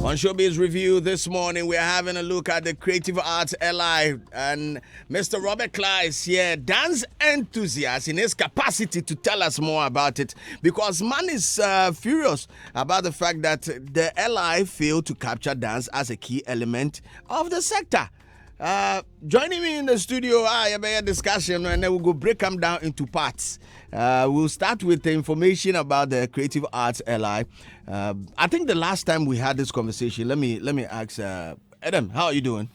On Showbiz Review this morning, we're having a look at the Creative Arts L.I. and Mr. Robert Klah is here, dance enthusiast in his capacity to tell us more about it because man is furious about the fact that the L.I. failed to capture dance as a key element of the sector. Joining me in the studio, I have a discussion and then we'll go break them down into parts. We'll start with the information about the Creative Arts L.I. I think the last time we had this conversation, let me ask Adam, how are you doing?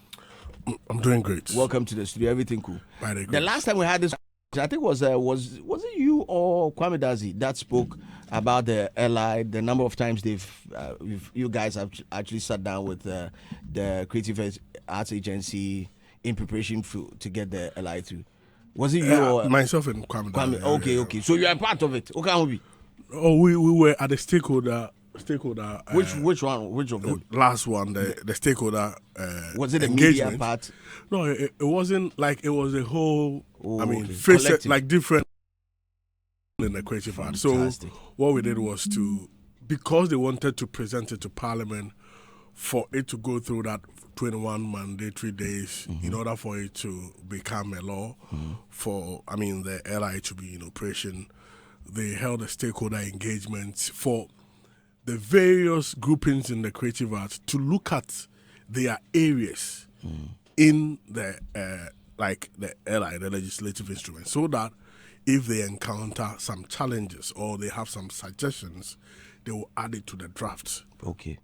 I'm doing great. Welcome to the studio. Everything cool? The last time we had this, I think was it you or Kwame Dazi that spoke about the L.I. The number of times you guys have actually sat down with the Creative Arts Agency in preparation to get the L.I. through. Was it you or myself and Kwame? Okay. So you are part of it. Okay, we? Oh, we were at the stakeholder. Which one? Which of them? Last one, the stakeholder. Was it the engagement. Media part? No, it wasn't like it was a whole. Collective. Like different in the creative art. So what we did was because they wanted to present it to Parliament, for it to go through that 21 mandatory days in order for it to become a law, for the L.I. to be in operation, they held a stakeholder engagement for the various groupings in the creative arts to look at their areas in the the L.I., the legislative instrument, so that if they encounter some challenges or they have some suggestions, they will add it to the draft. Okay.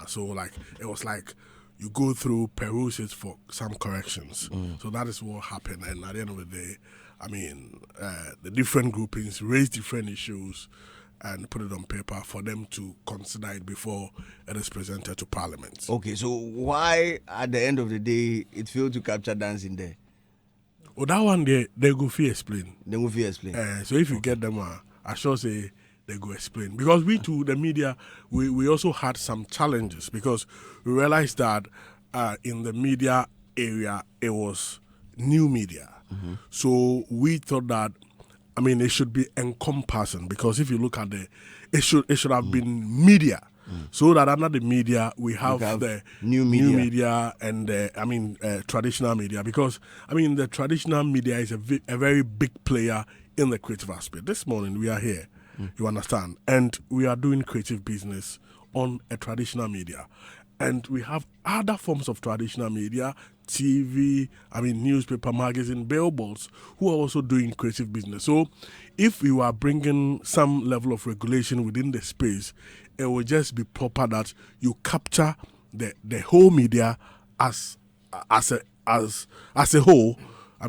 So it was like you go through, peruse it for some corrections. So that is what happened. And at the end of the day, the different groupings raise different issues and put it on paper for them to consider it before it is presented to Parliament. Okay, so why at the end of the day it failed to capture dance in there? Well, that one they go fee explain. So if you get them, I sure say they go explain. Because we too, the media, we also had some challenges because we realized that in the media area, it was new media. So we thought that, it should be encompassing because if you look at it should have been media. So that under the media, we have the new media and traditional media because, the traditional media is a very big player in the creative aspect. This morning, we are here, you understand, and we are doing creative business on a traditional media. And we have other forms of traditional media, TV, newspaper, magazine, billboards, who are also doing creative business. So if you are bringing some level of regulation within the space, it will just be proper that you capture the whole media as a whole.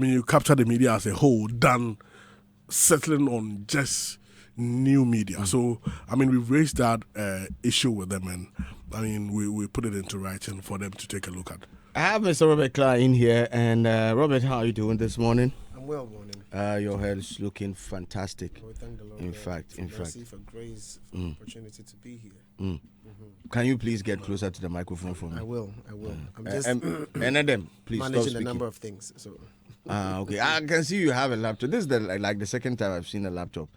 You capture the media as a whole than settling on just new media. So, we've raised that issue with them and, we put it into writing for them to take a look at. I have Mr. Robert Klah in here. And Robert, how are you doing this morning? I'm well, morning. Your hair is looking fantastic. Oh, thank the Lord. In fact. For grace, for the opportunity to be here. Can you please get closer to the microphone for me? I will. I'm just and then, please managing a number of things. So. Okay. I can see you have a laptop. This is the second time I've seen a laptop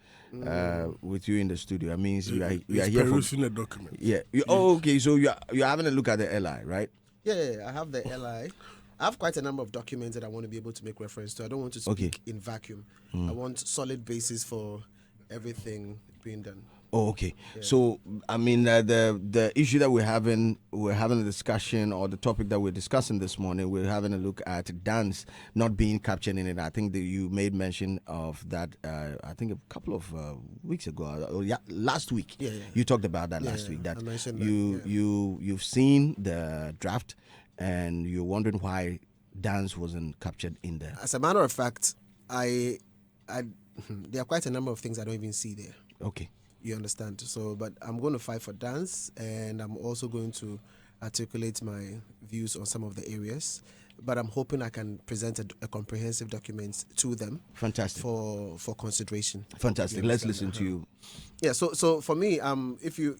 with you in the studio. That means you are here perusing a document. Yeah. Okay. So you're having a look at the L.I., right? Yeah. I have the L.I. I have quite a number of documents that I want to be able to make reference to. I don't want to speak in vacuum. I want solid basis for everything being done. Oh, okay. Yeah. So, the issue that we're having a discussion, or the topic that we're discussing this morning, we're having a look at dance not being captured in it. I think that you made mention of that, I think a couple of weeks ago, last week. Yeah. You talked about that last week. That I mentioned you've seen the draft, and you're wondering why dance wasn't captured in there. As a matter of fact, there are quite a number of things I don't even see there. Okay. You understand? So, but I'm going to fight for dance, and I'm also going to articulate my views on some of the areas. But I'm hoping I can present a comprehensive document to them. Fantastic. For consideration. Fantastic. Let's listen to you. Yeah. So for me, if you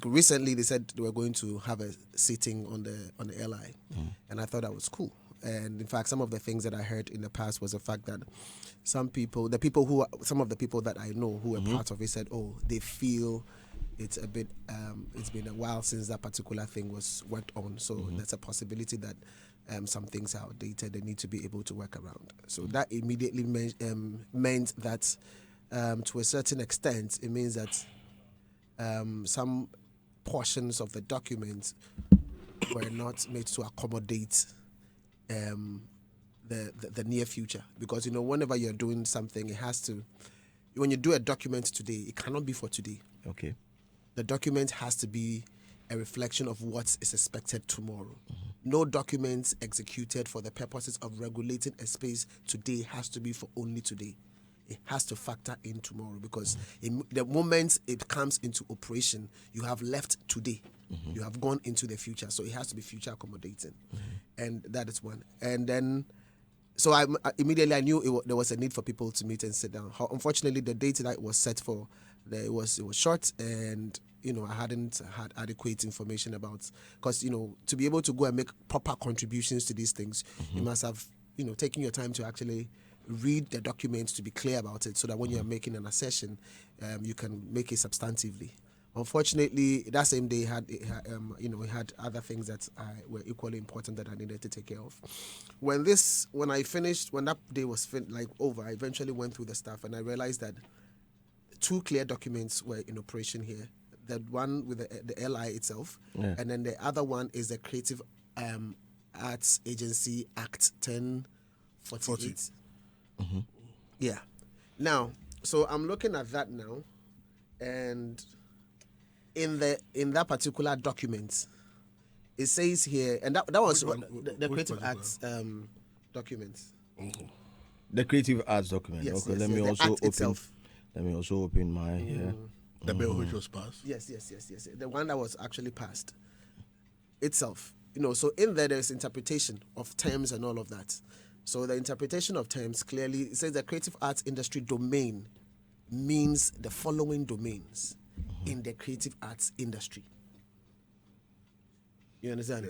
recently they said they were going to have a sitting on the L.I. And I thought that was cool. And in fact, some of the things that I heard in the past was the fact that some of the people that I know who were part of it said, oh, they feel it's a bit it's been a while since that particular thing was worked on, so there's a possibility that some things are outdated. They need to be able to work around. So that immediately meant that to a certain extent it means that some portions of the document were not made to accommodate the near future, because whenever you're doing something, it has to, when you do a document today, it cannot be for today. Okay. The document has to be a reflection of what is expected tomorrow. No documents executed for the purposes of regulating a space today has to be for only today. It has to factor in tomorrow, because the moment it comes into operation, you have left today. You have gone into the future, so it has to be future accommodating, and that is one. And then, so I immediately knew there was a need for people to meet and sit down. Unfortunately, the date that it was set for, it was short, and I hadn't had adequate information about, because to be able to go and make proper contributions to these things, you must have taken your time to actually read the document to be clear about it, so that when you are making an assertion, you can make it substantively. Unfortunately, that same day it had other things that were equally important that I needed to take care of. When that day was over, I eventually went through the stuff, and I realized that 2 clear documents were in operation here. The one with the L.I. itself, and then the other one is the Creative Arts Agency Act 1048. Yeah. Now, so I'm looking at that now, and in that particular document, it says here, and that was the Creative Arts document. The Creative Arts document. Yes, okay, yes, let me the also act itself. Let me also open my The bill which was passed. Yes. The one that was actually passed itself. So in there's interpretation of terms and all of that. So the interpretation of terms clearly says the creative arts industry domain means the following domains in the creative arts industry. You understand?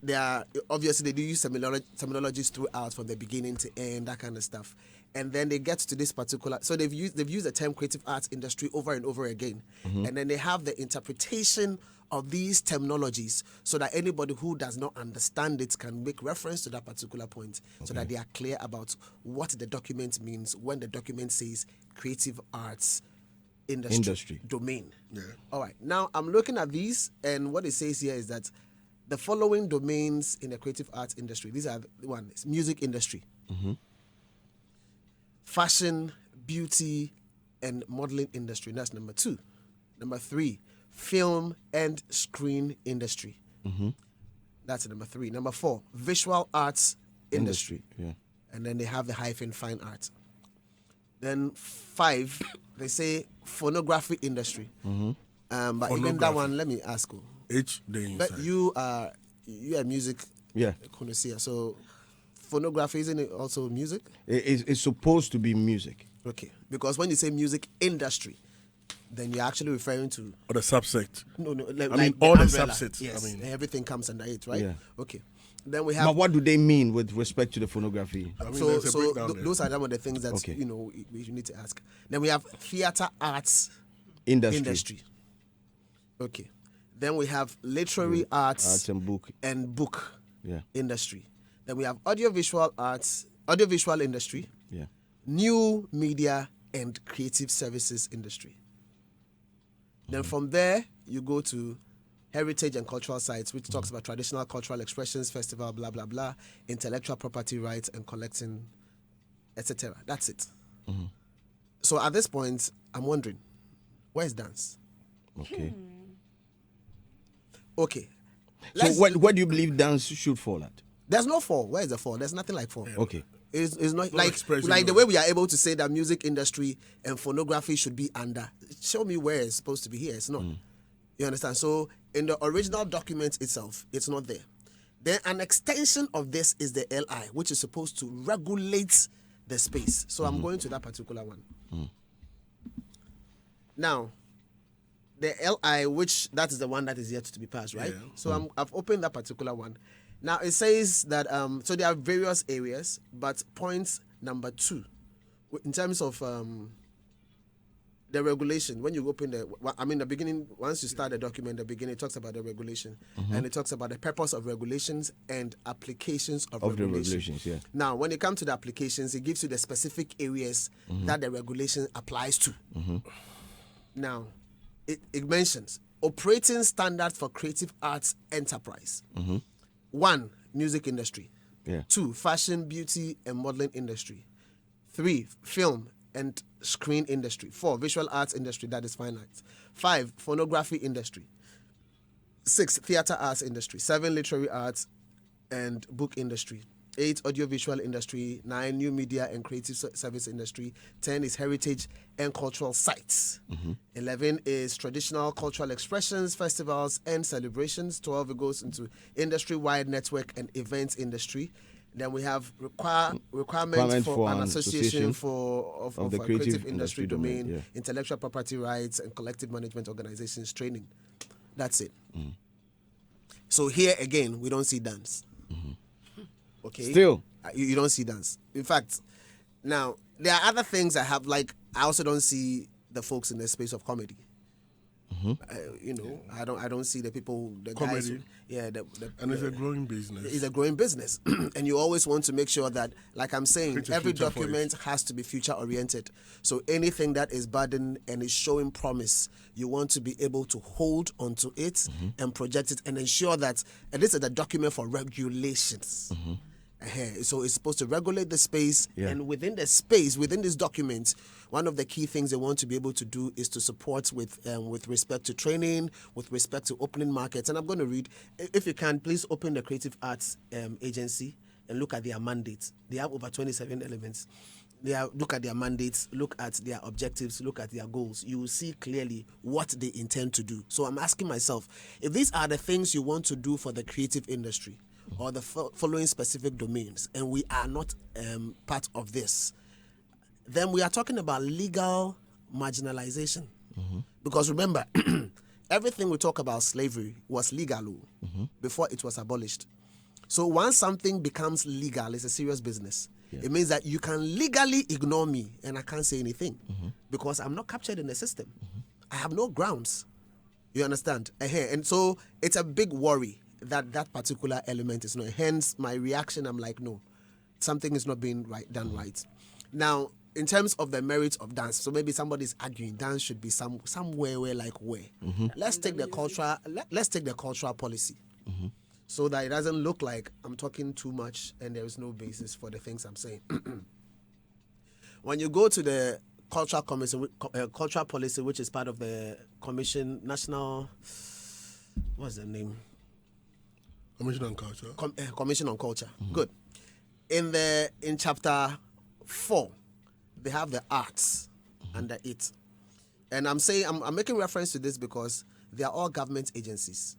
They are obviously, they do use terminologies throughout from the beginning to end, that kind of stuff. And then they get to this particular, so they've used the term creative arts industry over and over again. And then they have the interpretation of these terminologies, so that anybody who does not understand it can make reference to that particular point, so that they are clear about what the document means when the document says creative arts industry. Domain. Yeah. All right. Now I'm looking at these, and what it says here is that the following domains in the creative arts industry, these are the ones: music industry, fashion, beauty, and modeling industry. That's number 2. Number 3, film and screen industry. That's number 3. Number 4, visual arts industry. Yeah. And then they have the hyphen fine art. Then 5, they say phonography industry. But even that one, let me ask you. But you are music connoisseur, so phonography, isn't it also music? It's supposed to be music. Okay, because when you say music industry, then you're actually referring to... Or the subset. No, all the umbrella. subsets. Yes, everything comes under it, right? Yeah. Okay. Then we have... But what do they mean with respect to the phonography? So those are some of the things that, we need to ask. Then we have theater arts industry. Okay. Then we have literary arts and book industry. Then we have audiovisual industry, new media and creative services industry. Then from there, you go to heritage and cultural sites, which talks about traditional cultural expressions, festival, blah, blah, blah, intellectual property rights and collecting, etc. That's it. So at this point, I'm wondering, where's dance? Okay. Okay. So where do you believe dance should fall at? There's no fall. Where is the fall? There's nothing like fall. Okay. It's not No like expression, the way we are able to say that music industry and phonography should be under. Show me where it's supposed to be here. It's not. You understand? So in the original document itself, it's not there. Then an extension of this is the L.I, which is supposed to regulate the space. So I'm going to that particular one. Now, the L.I, that is the one that is yet to be passed, right? Yeah. So I've opened that particular one. Now it says that so there are various areas, but point number 2, in terms of the regulation, when you open the beginning, once you start the document, the beginning, it talks about the regulation. And it talks about the purpose of regulations and applications of the regulation. regulations, yeah. Now, when it comes to the applications, it gives you the specific areas that the regulation applies to. Now, it mentions operating standards for creative arts enterprise. 1, music industry. Yeah. 2, fashion, beauty, and modeling industry. 3, film and screen industry. 4, visual arts industry, that is fine arts. 5, phonography industry. 6, theater arts industry. 7, literary arts and book industry. 8, audiovisual industry. 9, new media and creative service industry. 10 is heritage and cultural sites. 11 is traditional cultural expressions, festivals, and celebrations. 12, it goes into industry-wide network and events industry. Then we have requirement for an association of the a creative creative industry domain, yeah. intellectual property rights, and collective management organizations training. That's it. So here again, we don't see dance. Okay. Still, you don't see dance. In fact, now there are other things I have. Like I also don't see the folks in the space of comedy. I don't see the people, the Comedy. guys. Yeah, And it's a growing business. It's a growing business, and you always want to make sure that, like I'm saying, Create a every future for document has to be future oriented. So anything that is budding and is showing promise, you want to be able to hold onto it and project it and ensure that this is a document for regulations. So it's supposed to regulate the space, and within the space, within this document, one of the key things they want to be able to do is to support with respect to training, with respect to opening markets. And I'm going to read, if you can, please open the Creative Arts Agency and look at their mandates. They have over 27 elements. Look at their mandates, look at their objectives, look at their goals. You will see clearly what they intend to do. So I'm asking myself, if these are the things you want to do for the creative industry, or the following specific domains, and we are not part of this, then we are talking about legal marginalization. Because remember, everything we talk about slavery was legal before it was abolished. So once something becomes legal, it's a serious business. It means that you can legally ignore me and I can't say anything because I'm not captured in the system. I have no grounds. You understand? And so it's a big worry that particular element is not. Hence, my reaction, I'm like, no, something is not being done right. Now, in terms of the merits of dance, so maybe somebody's arguing dance should be somewhere where. Let's take the cultural. Let's take the cultural policy, so that it doesn't look like I'm talking too much and there is no basis for the things I'm saying. When you go to the cultural policy, which is part of the commission, national, what's the name? Commission on Culture. Commission on Culture. Good. In chapter 4, they have the arts under it, and I'm making reference to this because they are all government agencies.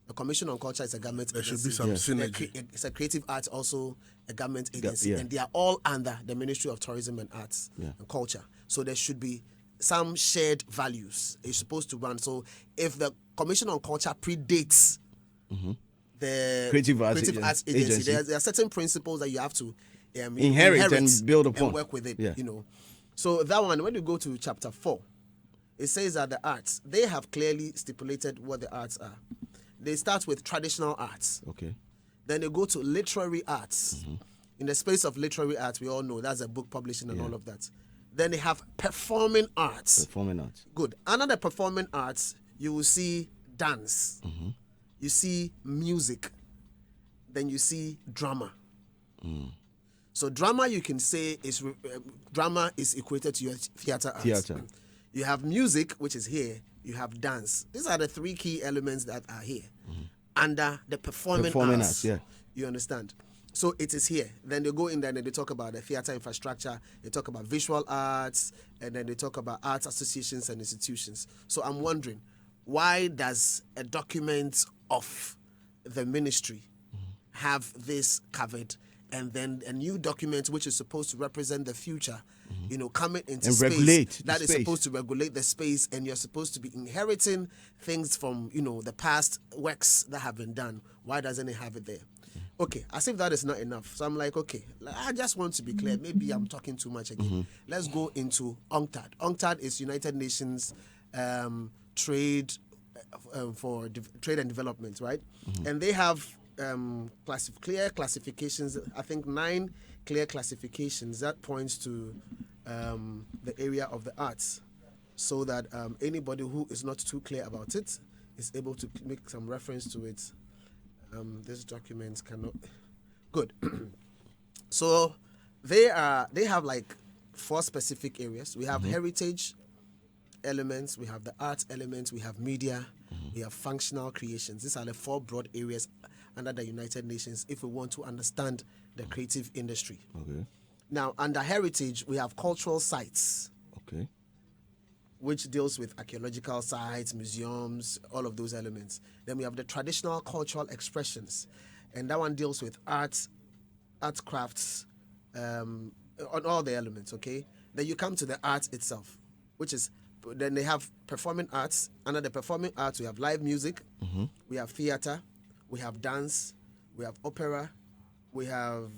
The Commission on Culture is a government agency. There should be some synergy. It's a creative arts, also a government agency, and they are all under the Ministry of Tourism and Arts and Culture. So there should be some shared values. It's supposed to run. So if the Commission on Culture predates the Creative Arts Agency. There are certain principles that you have to inherit and build upon and work with it. So that one, when you go to chapter 4, it says that the arts, they have clearly stipulated what the arts are. They start with traditional arts. Okay. Then they go to literary arts. In the space of literary arts, we all know that's a book publishing and all of that. Then they have performing arts. Performing arts. Good. Under the performing arts, you will see dance. You see music, then you see drama. So drama, you can say drama is equated to your theater arts. You have music, which is here. You have dance. These are the 3 key elements that are here under the performing arts. You understand? So it is here. Then they go in there and they talk about the theater infrastructure. They talk about visual arts, and then they talk about arts associations and institutions. So I'm wondering, why does a document of the ministry have this covered, and then a new document which is supposed to represent the future, coming into and space that is supposed to regulate the space, and you're supposed to be inheriting things from the past works that have been done? Why doesn't it have it there? Okay, as if that is not enough. So I'm like, okay, I just want to be clear. Maybe I'm talking too much again. Let's go into UNCTAD. UNCTAD is United Nations trade for trade and development, right? And they have clear classifications. I think 9 clear classifications that points to the area of the arts, so that anybody who is not too clear about it is able to make some reference to it. This document cannot. Good. So they have like 4 specific areas. We have heritage elements, we have the arts elements, we have media, we have functional creations. These are the 4 broad areas under the United Nations if we want to understand the creative industry. Okay. Now, under heritage, we have cultural sites. Okay. Which deals with archaeological sites, museums, all of those elements. Then we have the traditional cultural expressions, and that one deals with arts, art crafts, on all the elements, okay? Then you come to the arts itself, which is, then they have performing arts. Under the performing arts, we have live music, we have theater, we have dance, we have opera, we have...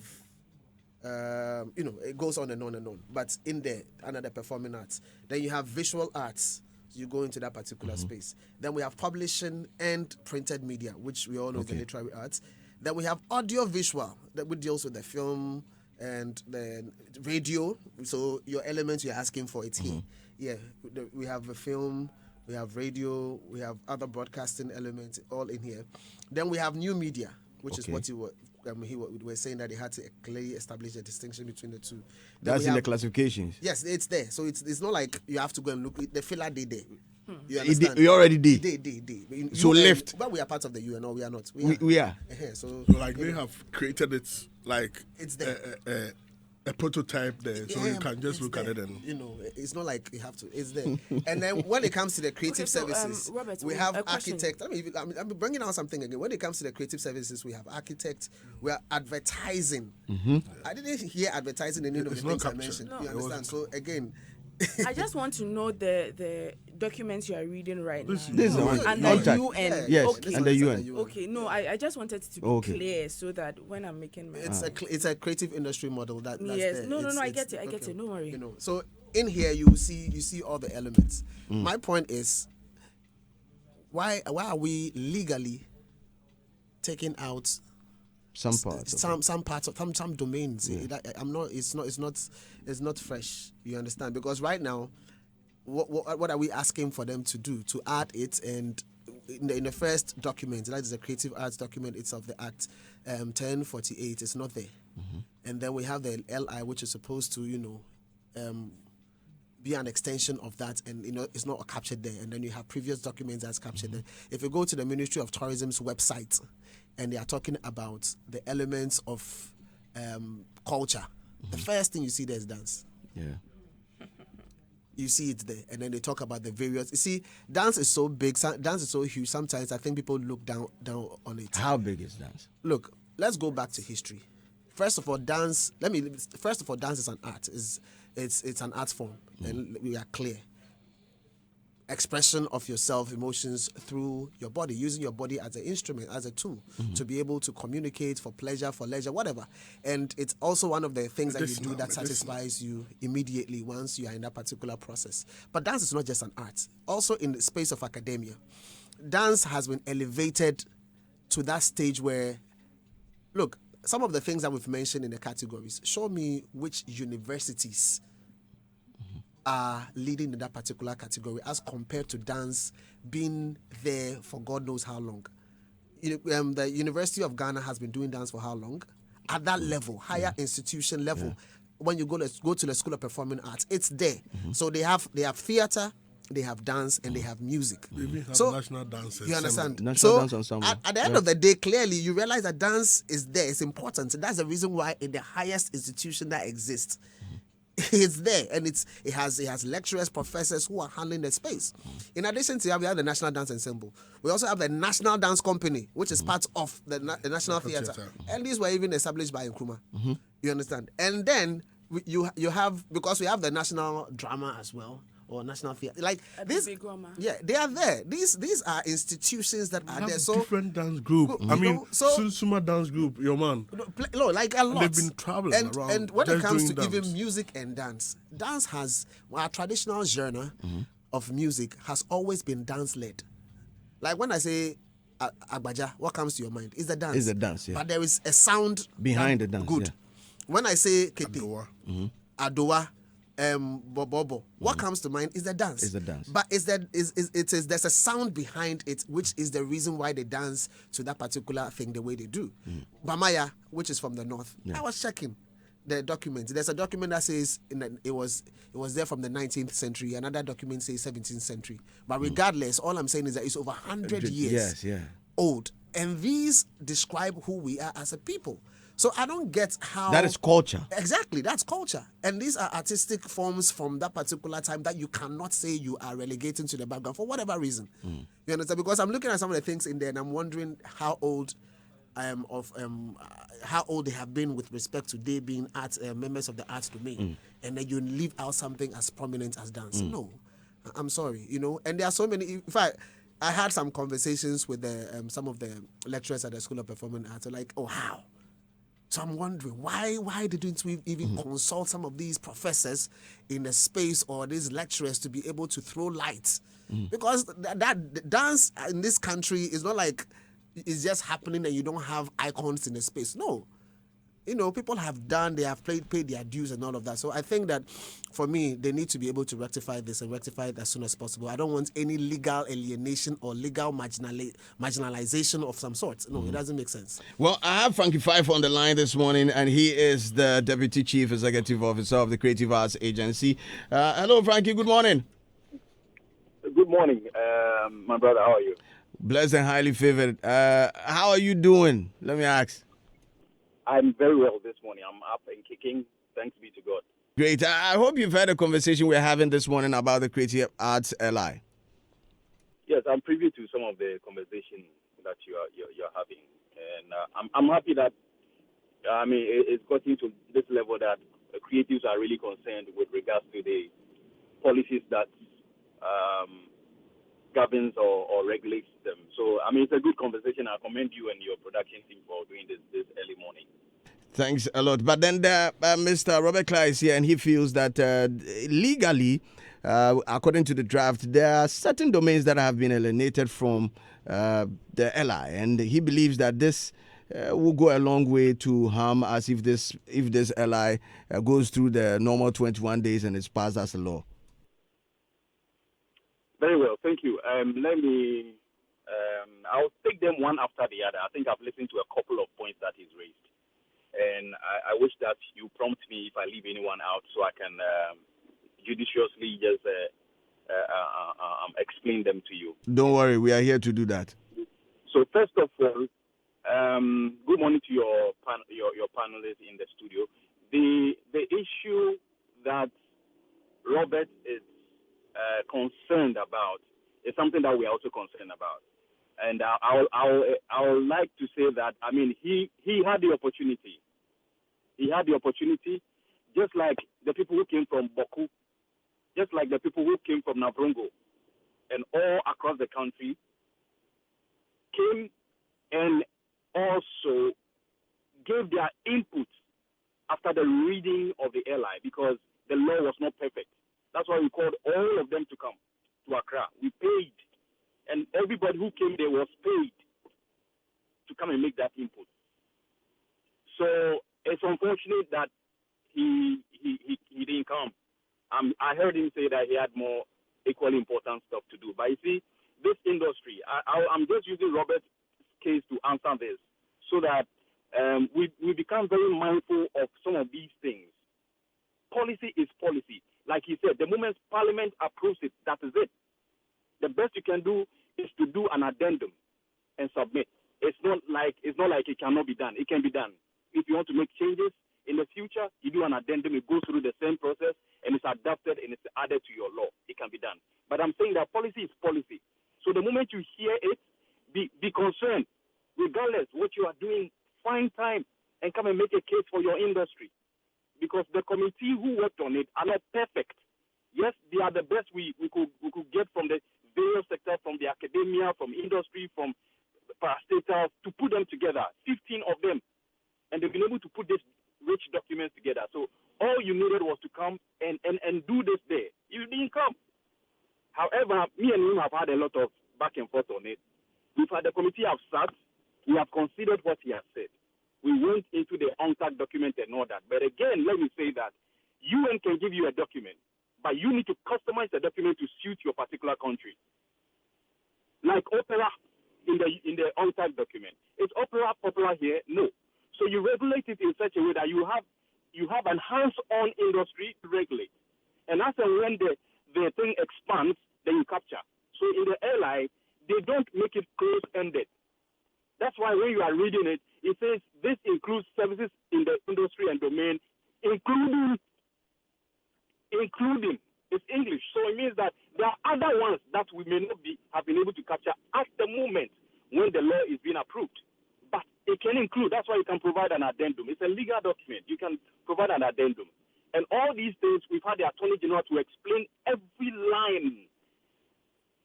it goes on and on and on. But in there, under the performing arts, then you have visual arts. So you go into that particular space. Then we have publishing and printed media, which we all know is the literary arts. Then we have audio visual that deals with the film and the radio. So your elements you're asking for, it's here. Yeah, we have a film, we have radio, we have other broadcasting elements, all in here. Then we have new media, which is what you were. He was saying that they had to clearly establish a distinction between the two. That's in the classifications. Yes, it's there. So it's not like you have to go and look. The filler did there. You understand? We already did. Did. So left. But we are part of the UN, or we are not. We are. So like they have created it like it's there. A prototype there, so you can just look at it and it's not like you have to. It's there. And then when it comes to the creative services, Robert, we have architects. I'm bringing out something again. When it comes to the creative services, we have architects. We are advertising. I didn't hear advertising in any of the things I mentioned. No. You understand? So again, I just want to know the documents you are reading right now. This is the one. Under UNCTAD. UN. Yes, Okay. under UN. Okay, no, I just wanted it to be clear so that when I'm making my... it's a creative industry model that's yes. there. No, I get it. I get it. Don't worry. So in here you see all the elements. My point is, why are we legally taking out some parts, some parts of some domains? It's not fresh. You understand? Because right now, what are we asking for them to do? To add it, and in the first document, that is the creative arts document itself, the Act 1048, it's not there. And then we have the LI, which is supposed to be an extension of that, and it's not captured there. And then you have previous documents that's captured there. If you go to the Ministry of Tourism's website, and they are talking about the elements of culture, the first thing you see there is dance. Yeah. You see it there, and then they talk about the various. You see, dance is so big, dance is so huge. Sometimes I think people look down on it. How big is dance? Look, let's go back to history. First of all, dance is an art. It's an art form, and we are clear. Expression of yourself, emotions through your body, using your body as an instrument, as a tool to be able to communicate for pleasure, for leisure, whatever. And it's also one of the things that you do that satisfies you immediately once you are in that particular process. But dance is not just an art. Also in the space of academia, dance has been elevated to that stage where, look, some of the things that we've mentioned in the categories, show me which universities are leading in that particular category as compared to dance being there for God knows how long. The University of Ghana has been doing dance for how long? At that level, higher institution level. When you go to the School of Performing Arts, it's there. So they have theater, they have dance, and they have music. They even have national dance. You understand? National dance ensemble. At the end of the day, clearly you realize that dance is there. It's important. So that's the reason why in the highest institution that exists, it's there, and it has lecturers, professors who are handling the space. In addition to that, we have the National Dance Ensemble. We also have the National Dance Company, which is part of the National Theatre. And these were even established by Nkrumah. You understand? And then you have, because we have the National Drama as well, or National Theatre. Like At this, Big Roma. yeah, they are there. These are institutions that are Have there. So different dance group. you I mean, know, so- Sunsuma dance group, your man. no, like a lot. they've been traveling around And when it just comes to doing even dance. music and dance has our traditional genre of music has always been dance led. Like when I say Agbaja, what comes to your mind? Is the dance. Is the dance, yeah. But there is a sound Behind the dance, Good. yeah. When I say Kete, Adowa. Adowa, Bobobo, what comes to mind is the dance. Is the dance. But there's a sound behind it, which is the reason why they dance to that particular thing the way they do. Bamaya, which is from the north, I was checking the document. There's a document that says it was there from the 19th century. Another document says 17th century. But regardless, all I'm saying is that it's over 100 years Yes, yeah. old. And these describe who we are as a people. So I don't get how... That is culture. Exactly, that's culture. And these are artistic forms from that particular time that you cannot say you are relegating to the background for whatever reason. You understand? Because I'm looking at some of the things in there and I'm wondering how old how old they have been with respect to they being members of the arts domain. And then you leave out something as prominent as dance. No, I'm sorry, and there are so many... In fact, I had some conversations with some of the lecturers at the School of Performing Arts. They're like, oh, how? So I'm wondering, why didn't we even consult some of these professors in the space or these lecturers to be able to throw light? Because that dance in this country is not like it's just happening and you don't have icons in the space. No. People have they have paid their dues and all of that. So I think that for me, they need to be able to rectify this and rectify it as soon as possible. I don't want any legal alienation or legal marginalization of some sort. No, it doesn't make sense. Well, I have Frankie Fife on the line this morning, and he is the Deputy Chief Executive Officer of the Creative Arts Agency. Hello, Frankie. Good morning. Good morning, my brother. How are you? Blessed and highly favored. How are you doing? Let me ask. I'm very well this morning. I'm up and kicking. Thanks be to God. Great. I hope you've heard a conversation we're having this morning about the Creative Arts L.I. Yes, I'm privy to some of the conversation that you're having, and I'm happy that it's gotten to this level that creatives are really concerned with regards to the policies that governs or regulates them. So it's a good conversation. I commend you and your production team for doing this early morning. Thanks a lot. But then Mr. Robert Klah is here, and he feels that legally, according to the draft, there are certain domains that have been alienated from the L.I. And he believes that this will go a long way to harm us if this L.I. goes through the normal 21 days and is passed as a law. Very well, thank you. Let me. I'll take them one after the other. I think I've listened to a couple of points that he's raised. And I wish that you prompt me if I leave anyone out so I can judiciously just explain them to you. Don't worry, we are here to do that. So first of all, good morning to your panelists in the studio. The issue that Robert is concerned about is something that we are also concerned about. And I would like to say that he had the opportunity. He had the opportunity, just like the people who came from Boku, just like the people who came from Navrongo, and all across the country, came and also gave their input after the reading of the L.I. because the law was not perfect. That's why we called all of them to come to Accra. We paid, and everybody who came there was paid to come and make that input. So it's unfortunate that he didn't come. I heard him say that he had more equally important stuff to do. But you see, this industry, I'm just using Robert's case to answer this, so that we become very mindful of some of these things. Policy is policy. Like he said, the moment Parliament approves it, that is it. The best you can do is to do an addendum and submit. It's not like it cannot be done. It can be done. If you want to make changes in the future, you do an addendum, it goes through the same process, and it's adapted and it's added to your law. It can be done. But I'm saying that policy is policy. So the moment you hear it, be concerned. Regardless what you are doing, find time and come and make a case for your industry. Because the committee who worked on it are not perfect. Yes, they are the best we could get from the various sectors, from the academia, from industry, from parastatals, to put them together, 15 of them. And they've been able to put these rich documents together. So all you needed was to come and do this there. You didn't come. However, me and him have had a lot of back and forth on it. We've had the committee have sat. We have considered what he has said. We went into the UNCTAD document and all that. But again, let me say that UN can give you a document, but you need to customize the document to suit your particular country. Like opera in the UNCTAD document. Is opera popular here? No. So you regulate it in such a way that you have an hands-on industry to regulate. And as and when the thing expands, then you capture. So in the L.I, they don't make it close-ended. That's why when you are reading it, it says this includes services in the industry and domain, including it's English. So it means that there are other ones that we may not have been able to capture at the moment when the law is being approved. But it can include, that's why you can provide an addendum. It's a legal document. You can provide an addendum. And all these things, we've had the Attorney General to explain every line.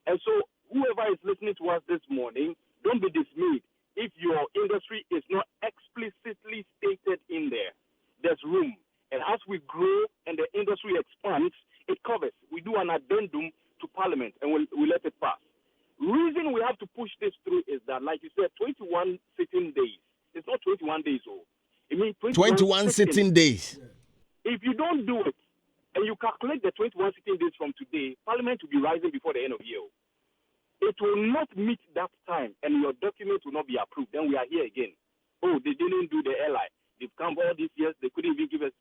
And so whoever is listening to us this morning, don't be dismayed if your industry is not explicitly stated in there. There's room. And as we grow and the industry expands, it covers. We do an addendum to Parliament and we let it pass. Reason we have to push this through is that, like you said, 21 sitting days. It's not 21 days old. It means 21 sitting days. If you don't do it, and you calculate the 21 sitting days from today, Parliament will be rising before the end of the year. It will not meet that time, and your document will not be approved. Then we are here again. Oh, they didn't do the L.I. They've come all these years, they couldn't even give us.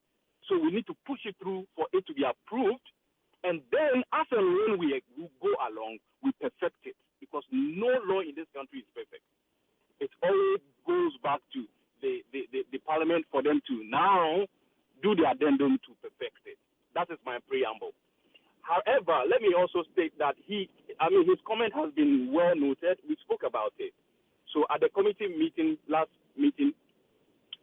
So we need to push it through for it to be approved. And then, as and when we go along, we perfect it. Because no law in this country is perfect. It always goes back to the Parliament for them to now do the addendum to perfect it. That is my preamble. However, let me also state that his comment has been well noted. We spoke about it. So at the committee meeting, last meeting,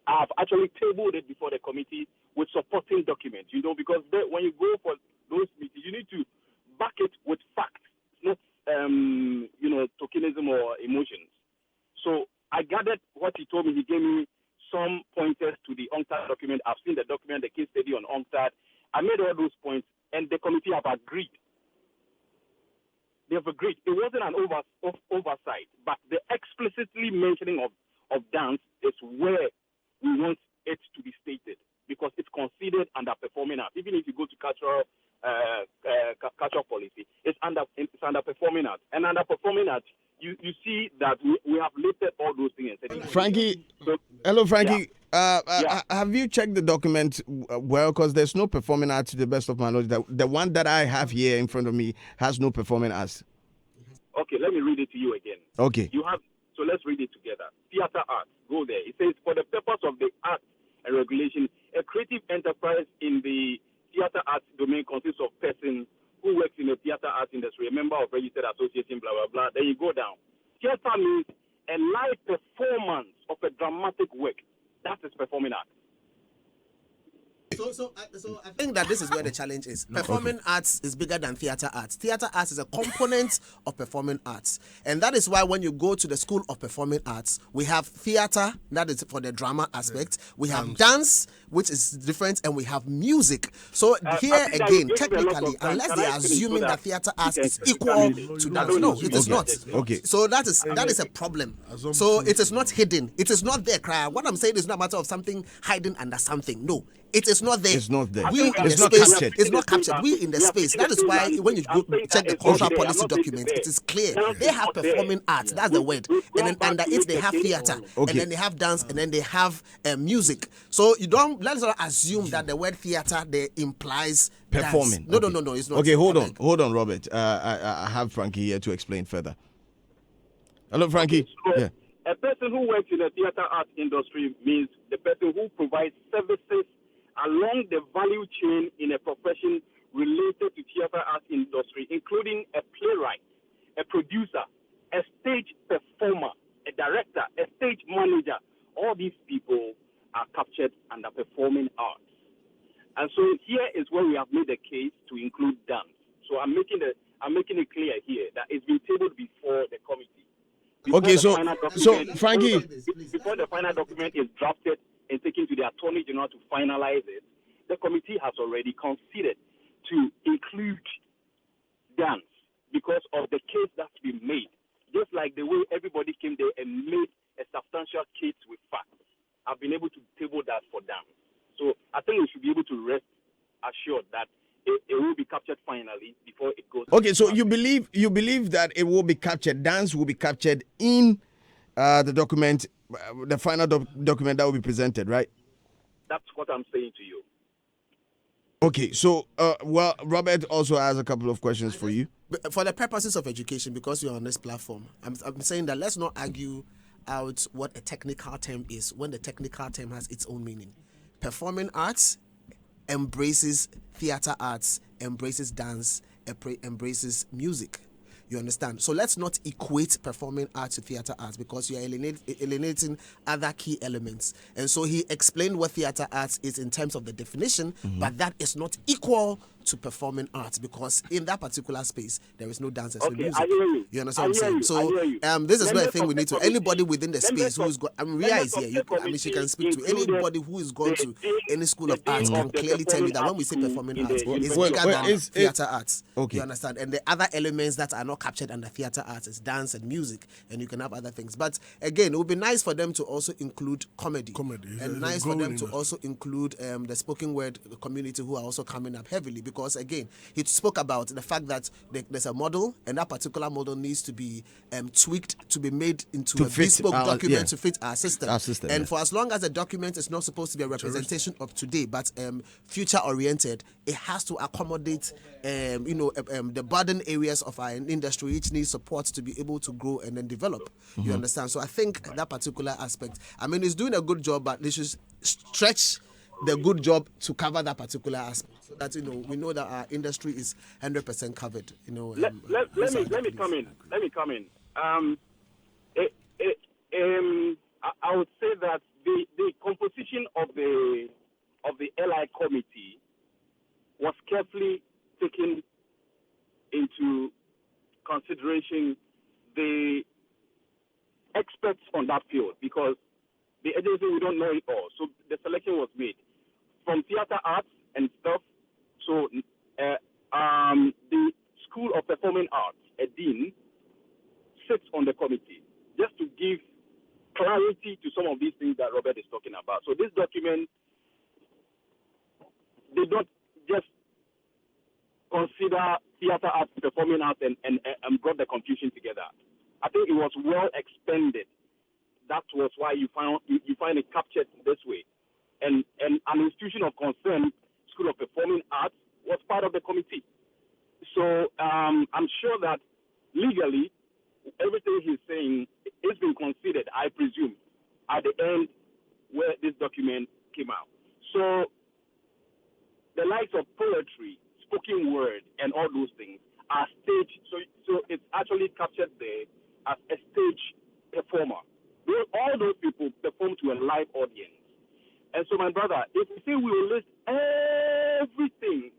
I've actually tabled it before the committee with supporting documents, because when you go for those meetings, you need to back it with facts, not, tokenism or emotions. So I gathered what he told me. He gave me some pointers to the UNCTAD document. I've seen the document, the case study on UNCTAD. I made all those points, and the committee have agreed. They have agreed. It wasn't an oversight, but the explicitly mentioning of dance is where we want it to be stated, because it's considered underperforming art. Even if you go to cultural policy, it's underperforming art. And underperforming art, you see that we have listed all those things. Frankie, hello, Frankie. Yeah. Have you checked the document well? Because there's no performing arts, to the best of my knowledge. The one that I have here in front of me has no performing arts. Okay, let me read it to you again. Okay. So let's read it together. Theater arts. Go there. It says, for the purpose of the act and regulation, a creative enterprise in the theater arts domain consists of persons who works in the theater arts industry, a member of registered association, blah, blah, blah. Then you go down. Theater means a live performance of a dramatic work. That is performing art. So I think that this is where the challenge is. Performing arts is bigger than theater arts. Theater arts is a component of performing arts. And that is why when you go to the School of Performing Arts, we have theater, that is for the drama aspect. We have dance, which is different, and we have music. So here again, technically, unless they are assuming that theater arts is equal to dance, no, it is not. Okay. So that is a problem. So it is not hidden. It is not there, Klah. What I'm saying is not a matter of something hiding under something. No. It is not there. It's not there. We in the space. It's not captured. We in the space. That is why when you go check the cultural policy document, it is clear. They have performing arts. That's the word. And then under it, they have theater. And then they have dance. And then they have music. So let's not assume that the word theater there implies performing. Dance. No, it's not. Okay, hold on, Robert. I have Frankie here to explain further. Hello, Frankie. Yeah. A person who works in the theater art industry means the person who provides services along the value chain in a profession related to theater art industry, including a playwright, a producer, a stage performer, a director, a stage manager. All these people are captured under performing arts. And so here is where we have made the case to include dance. So I'm making it clear here that it's been tabled before the committee. Frankie, before the final document is drafted and taken to the Attorney General to finalize it, the committee has already considered to include dance because of the case that's been made. Just like the way everybody came there and made a substantial case with facts, I've been able to table that for dance. So I think we should be able to rest assured that it will be captured finally before it goes. Okay, so you believe that it will be captured, dance will be captured in the document, the final document that will be presented, right? That's what I'm saying to you. Okay, so Robert also has a couple of questions for you. For the purposes of education, because you're on this platform, I'm saying that let's not argue out what a technical term is when the technical term has its own meaning. Performing arts embraces theater arts, embraces dance, embraces music. You understand? So let's not equate performing arts to theater arts because you're alienating other key elements. And so he explained what theater arts is in terms of the definition, but that is not equal to performing arts because in that particular space, there is no dance and music. I hear you. You understand what I'm saying? So this is where I think we need to, anybody within the space who's got, Ria is here. She can speak to anybody who is going to any school of arts can clearly tell you that when we say performing arts, it's bigger than theater arts. Okay. You understand? And the other elements that are not captured under theater arts is dance and music, and you can have other things. But again, it would be nice for them to also include comedy. And nice for them to also include the spoken word community who are also coming up heavily because again, he spoke about the fact that there's a model and that particular model needs to be tweaked to be made into a bespoke document to fit our system. And for as long as the document is not supposed to be a representation of today, but future oriented, it has to accommodate the burden areas of our industry which needs support to be able to grow and then develop. You understand? So I think that particular aspect, I mean, it's doing a good job, but they should stretch the good job to cover that particular aspect so that we know that our industry is 100% covered. Let me come in. I would say that the composition of the L.I. committee was carefully taken into consideration the experts on that field because the agency, we don't know it all. So the selection was made from theater arts and stuff. So the School of Performing Arts, a dean, sits on the committee just to give clarity to some of these things that Robert is talking about. So this document did not just consider theater arts, performing arts, and brought the confusion together. I think it was well expended. That was why you find it captured this way. And an institution of concern, School of Performing Arts, was part of the committee. So I'm sure that legally, everything he's saying is being considered, I presume, at the end where this document came out. So the likes of poetry, spoken word, and all those things are staged. So it's actually captured there as a stage performer. All those people perform to a live audience. And so, my brother, if we say we will list everything,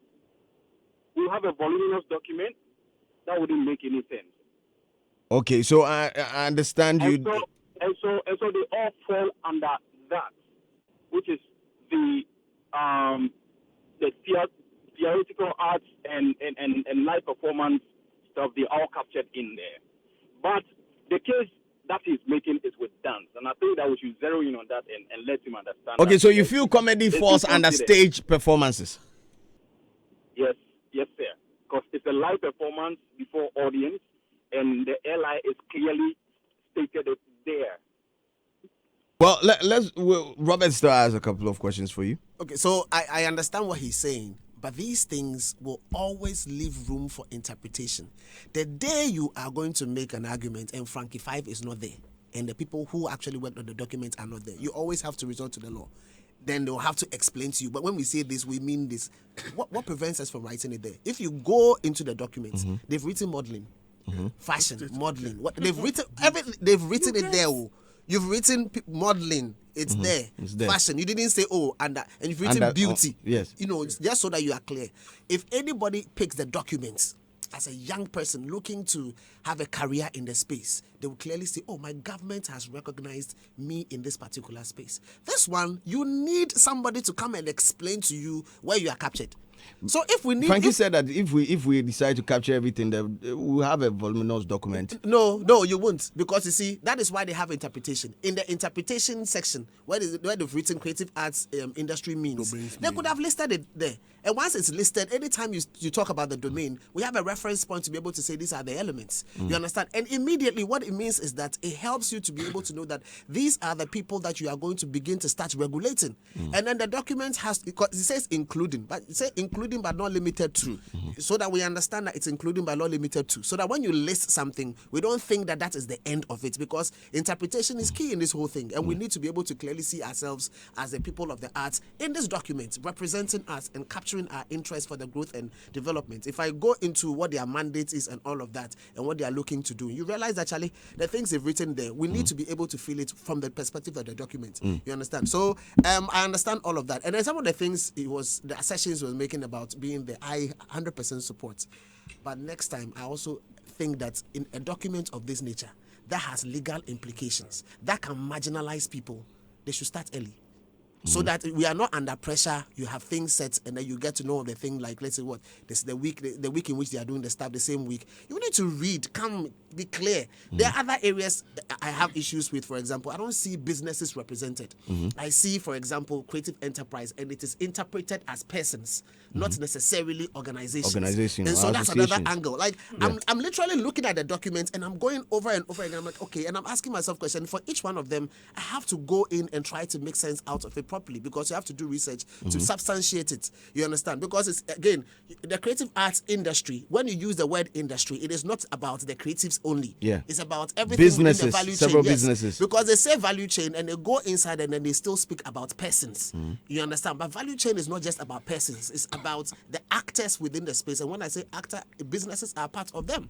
we'll have a voluminous document, that wouldn't make any sense. Okay, so I understand you. And so they all fall under that, which is the theoretical arts and live performance stuff. They all captured in there. But the case that he's making is with dance, and I think that we should zero in on that and let him understand. Okay, so you feel comedy falls under stage performances? Yes, sir. Because it's a live performance before audience, and the L.I. is clearly stated there. Well, Robert still has a couple of questions for you. Okay, so I understand what he's saying, but these things will always leave room for interpretation. The day you are going to make an argument and Frankie 5 is not there, and the people who actually worked on the documents are not there, you always have to resort to the law. Then they'll have to explain to you. But when we say this, we mean this. What prevents us from writing it there? If you go into the documents, they've written modeling, fashion, modeling. They've written everything. They've written it there. You've written modeling. It's there. It's there. Fashion. You didn't say, and you've written beauty. Yes. Just so that you are clear. If anybody picks the documents as a young person looking to have a career in the space, they will clearly say, my government has recognized me in this particular space. This one, you need somebody to come and explain to you where you are captured. So if we need... Frankie said that if we decide to capture everything, we'll have a voluminous document. No, you won't. Because you see, that is why they have interpretation. In the interpretation section, where they've written creative arts industry means, they could have listed it there. And once it's listed, anytime you talk about the domain, we have a reference point to be able to say these are the elements. You understand? And immediately what it means is that it helps you to be able to know that these are the people that you are going to begin to start regulating. And then the document has, because it says including, but it says including but not limited to, so that we understand that it's including but not limited to, so that when you list something, we don't think that that is the end of it, because interpretation is key in this whole thing, and we need to be able to clearly see ourselves as the people of the arts in this document, representing us and capturing our interest for the growth and development. If I go into what their mandate is and all of that, and what they are looking to do, you realize that, Charlie, the things they've written there, we need to be able to feel it from the perspective of the document. You understand? So I understand all of that. And then some of the things the assertions was making about being there, I 100% support. But next time, I also think that in a document of this nature that has legal implications, that can marginalize people, they should start early. So that we are not under pressure. You have things set, and then you get to know the thing. Like, let's say, this the week in which they are doing the stuff the same week. You need to read, come, be clear. There are other areas I have issues with. For example, I don't see businesses represented. I see, for example, creative enterprise, and it is interpreted as persons, not necessarily organizations. And so that's another angle. Like, I'm literally looking at the documents, and I'm going over and over again. I'm like, okay, and I'm asking myself questions. For each one of them, I have to go in and try to make sense out of it properly, because you have to do research to substantiate it. You understand? Because it's, again, the creative arts industry, when you use the word industry, it is not about the creatives only. It's about everything businesses, within the value chain. several businesses. Because they say value chain and they go inside and then they still speak about persons. You understand? But value chain is not just about persons. It's about the actors within the space. And when I say actor, businesses are part of them.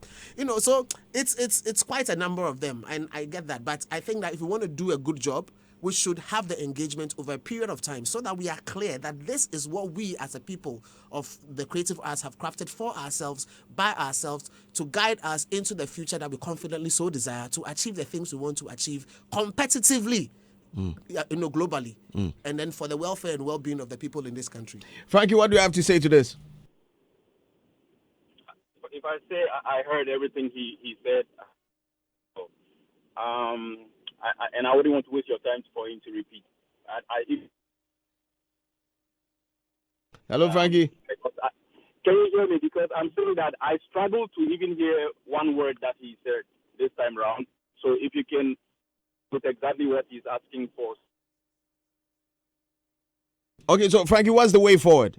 So it's quite a number of them, and I get that. But I think that if we want to do a good job, we should have the engagement over a period of time, so that we are clear that this is what we as a people of the creative arts have crafted for ourselves, by ourselves, to guide us into the future that we confidently so desire, to achieve the things we want to achieve competitively, globally, and then for the welfare and well-being of the people in this country. Frankie, what do you have to say to this? If I say I heard everything he said, and I wouldn't want to waste your time for him to repeat. Hello, Frankie. Can you hear me? Because I'm saying that I struggle to even hear one word that he said this time round. So if you can put exactly what he's asking for. Okay, so Frankie, what's the way forward?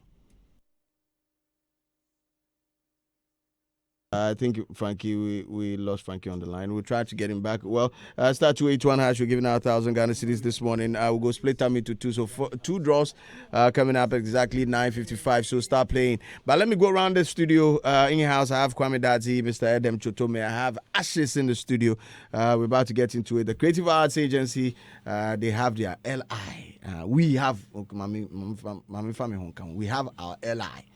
I think Frankie, we lost Frankie on the line. We'll try to get him back. Well, star 281 hash, we're giving out 1,000 Ghana cedis this morning. We'll go split time into two. So two draws coming up exactly 9:55. So start playing. But let me go around the studio. In your house, I have Kwame Dadzi, Mr. Edem Chotome. I have Ashes in the studio. We're about to get into it. The Creative Arts Agency, they have their LI. We have we have our LI.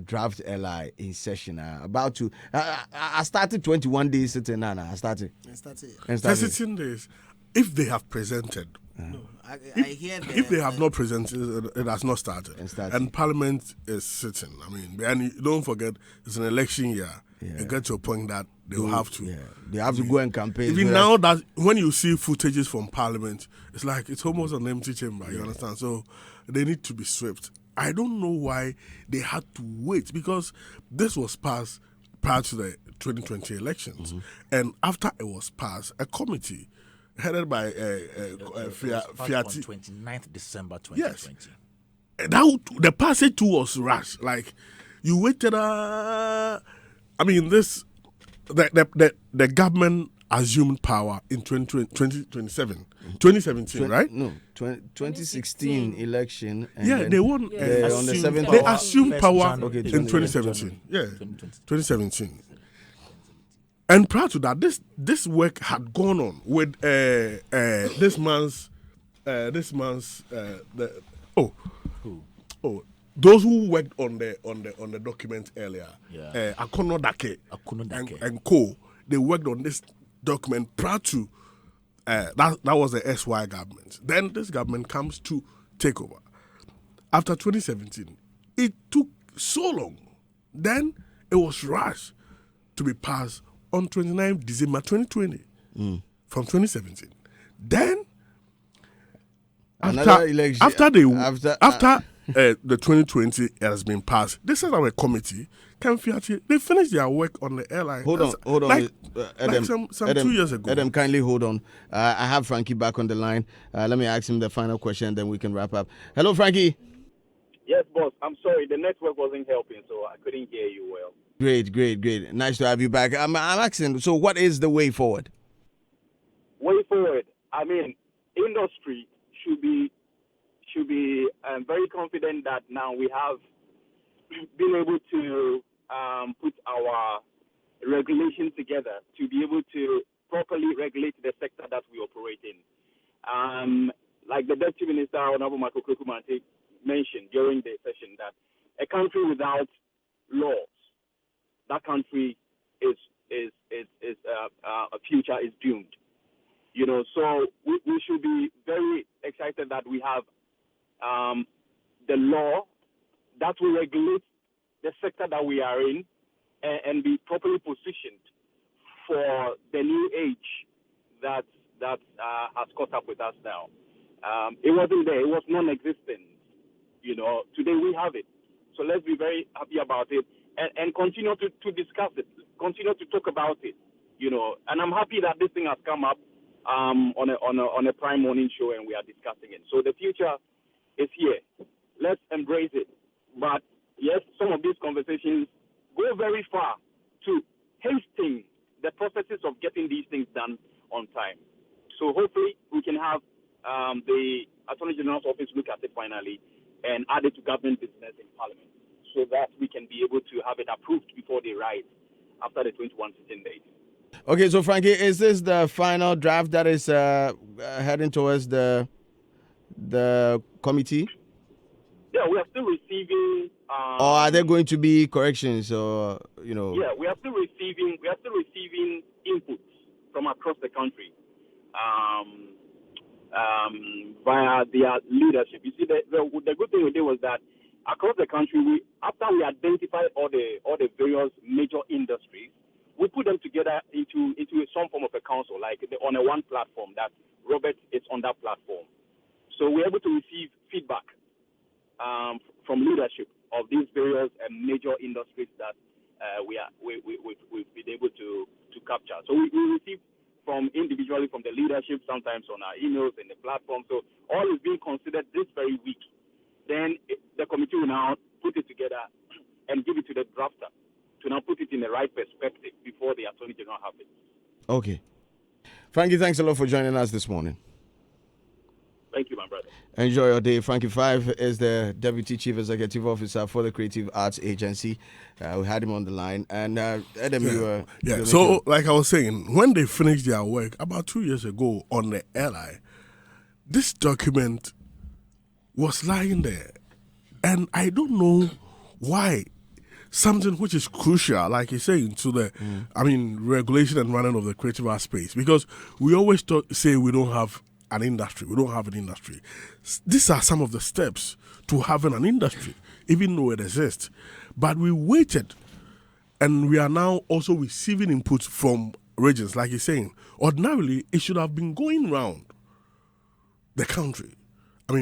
Draft LI in session. About to. I started 21 days sitting. I started. 16 days. If they have presented. No, I hear that. If they have not presented, it has not started. And Parliament is sitting. I mean, and don't forget, it's an election year. And get to a point that they will have to. They have to go and campaign. Even now, that when you see footages from Parliament, it's like it's almost an empty chamber. You understand? So they need to be swept. I don't know why they had to wait, because this was passed prior to the 2020 elections. And after it was passed, a committee headed by Fiati. 29th December 2020. Yes. The passage too was rushed. Like, you waited. The government assumed power in 2017, right? No, 2016 election. And they won. On the 7th. They assumed power in 2017. 2017. And prior to that, this work had gone on with this man's this month's those who worked on the document earlier, Akono Dake and Co. They worked on this document prior to that was the SY government. Then this government comes to take over. After 2017, it took so long. Then it was rushed to be passed on 29 December 2020 from 2017. Then after the 2020 has been passed, they set up a committee. They finished their work on the airline. Hold on, Adam. Some 2 years ago. Adam, kindly hold on. I have Frankie back on the line. Let me ask him the final question, then we can wrap up. Hello, Frankie. Yes, boss. I'm sorry, the network wasn't helping, so I couldn't hear you well. Great. Nice to have you back. I'm asking, so what is the way forward? Way forward, I mean, industry should be very confident that now we have been able to put our regulations together to be able to properly regulate the sector that we operate in. Like the Deputy Minister, Honorable Michael Kukumante, mentioned during the session, that a country without laws, that country is a future is doomed. You know, so we should be very excited that we have the law that will regulate the sector that we are in and be properly positioned for the new age that has caught up with us now. It wasn't there. It was non-existent. You know, today we have it. So let's be very happy about it and continue to discuss it, continue to talk about it, you know. And I'm happy that this thing has come up on a prime morning show and we are discussing it. So the future is here. Let's embrace it. But yes, some of these conversations go very far to hasten the processes of getting these things done on time. So hopefully we can have the Attorney General's office look at it finally and add it to government business in Parliament so that we can be able to have it approved before they rise after the 21 sitting days. Okay, so Frankie, is this the final draft that is heading towards the committee? Yeah, we are still receiving. Or are there going to be corrections, or you know? Yeah, we are still receiving inputs from across the country via their leadership. You see, the good thing we did was that across the country, after we identified all the various major industries, we put them together into some form of a council, like on a one platform that Robert is on that platform. So we're able to receive feedback from leadership of these various major industries that we've been able to capture. So we receive from individually from the leadership, sometimes on our emails and the platform. So all is being considered this very week. Then the committee will now put it together and give it to the drafter to now put it in the right perspective before the Attorney General have it. Okay. Frankie, thanks a lot for joining us this morning. Thank you, my brother. Enjoy your day. Frankie Five is the Deputy Chief Executive Officer for the Creative Arts Agency. We had him on the line. And Adam, So, like I was saying, when they finished their work about 2 years ago on the L.I, this document was lying there. And I don't know why something which is crucial, like you're saying, to the, regulation and running of the creative art space. Because we always say we don't have an industry. We don't have an industry. These are some of the steps to having an industry, even though it exists. But we waited, and we are now also receiving input from regions, like you're saying. Ordinarily, it should have been going round the country,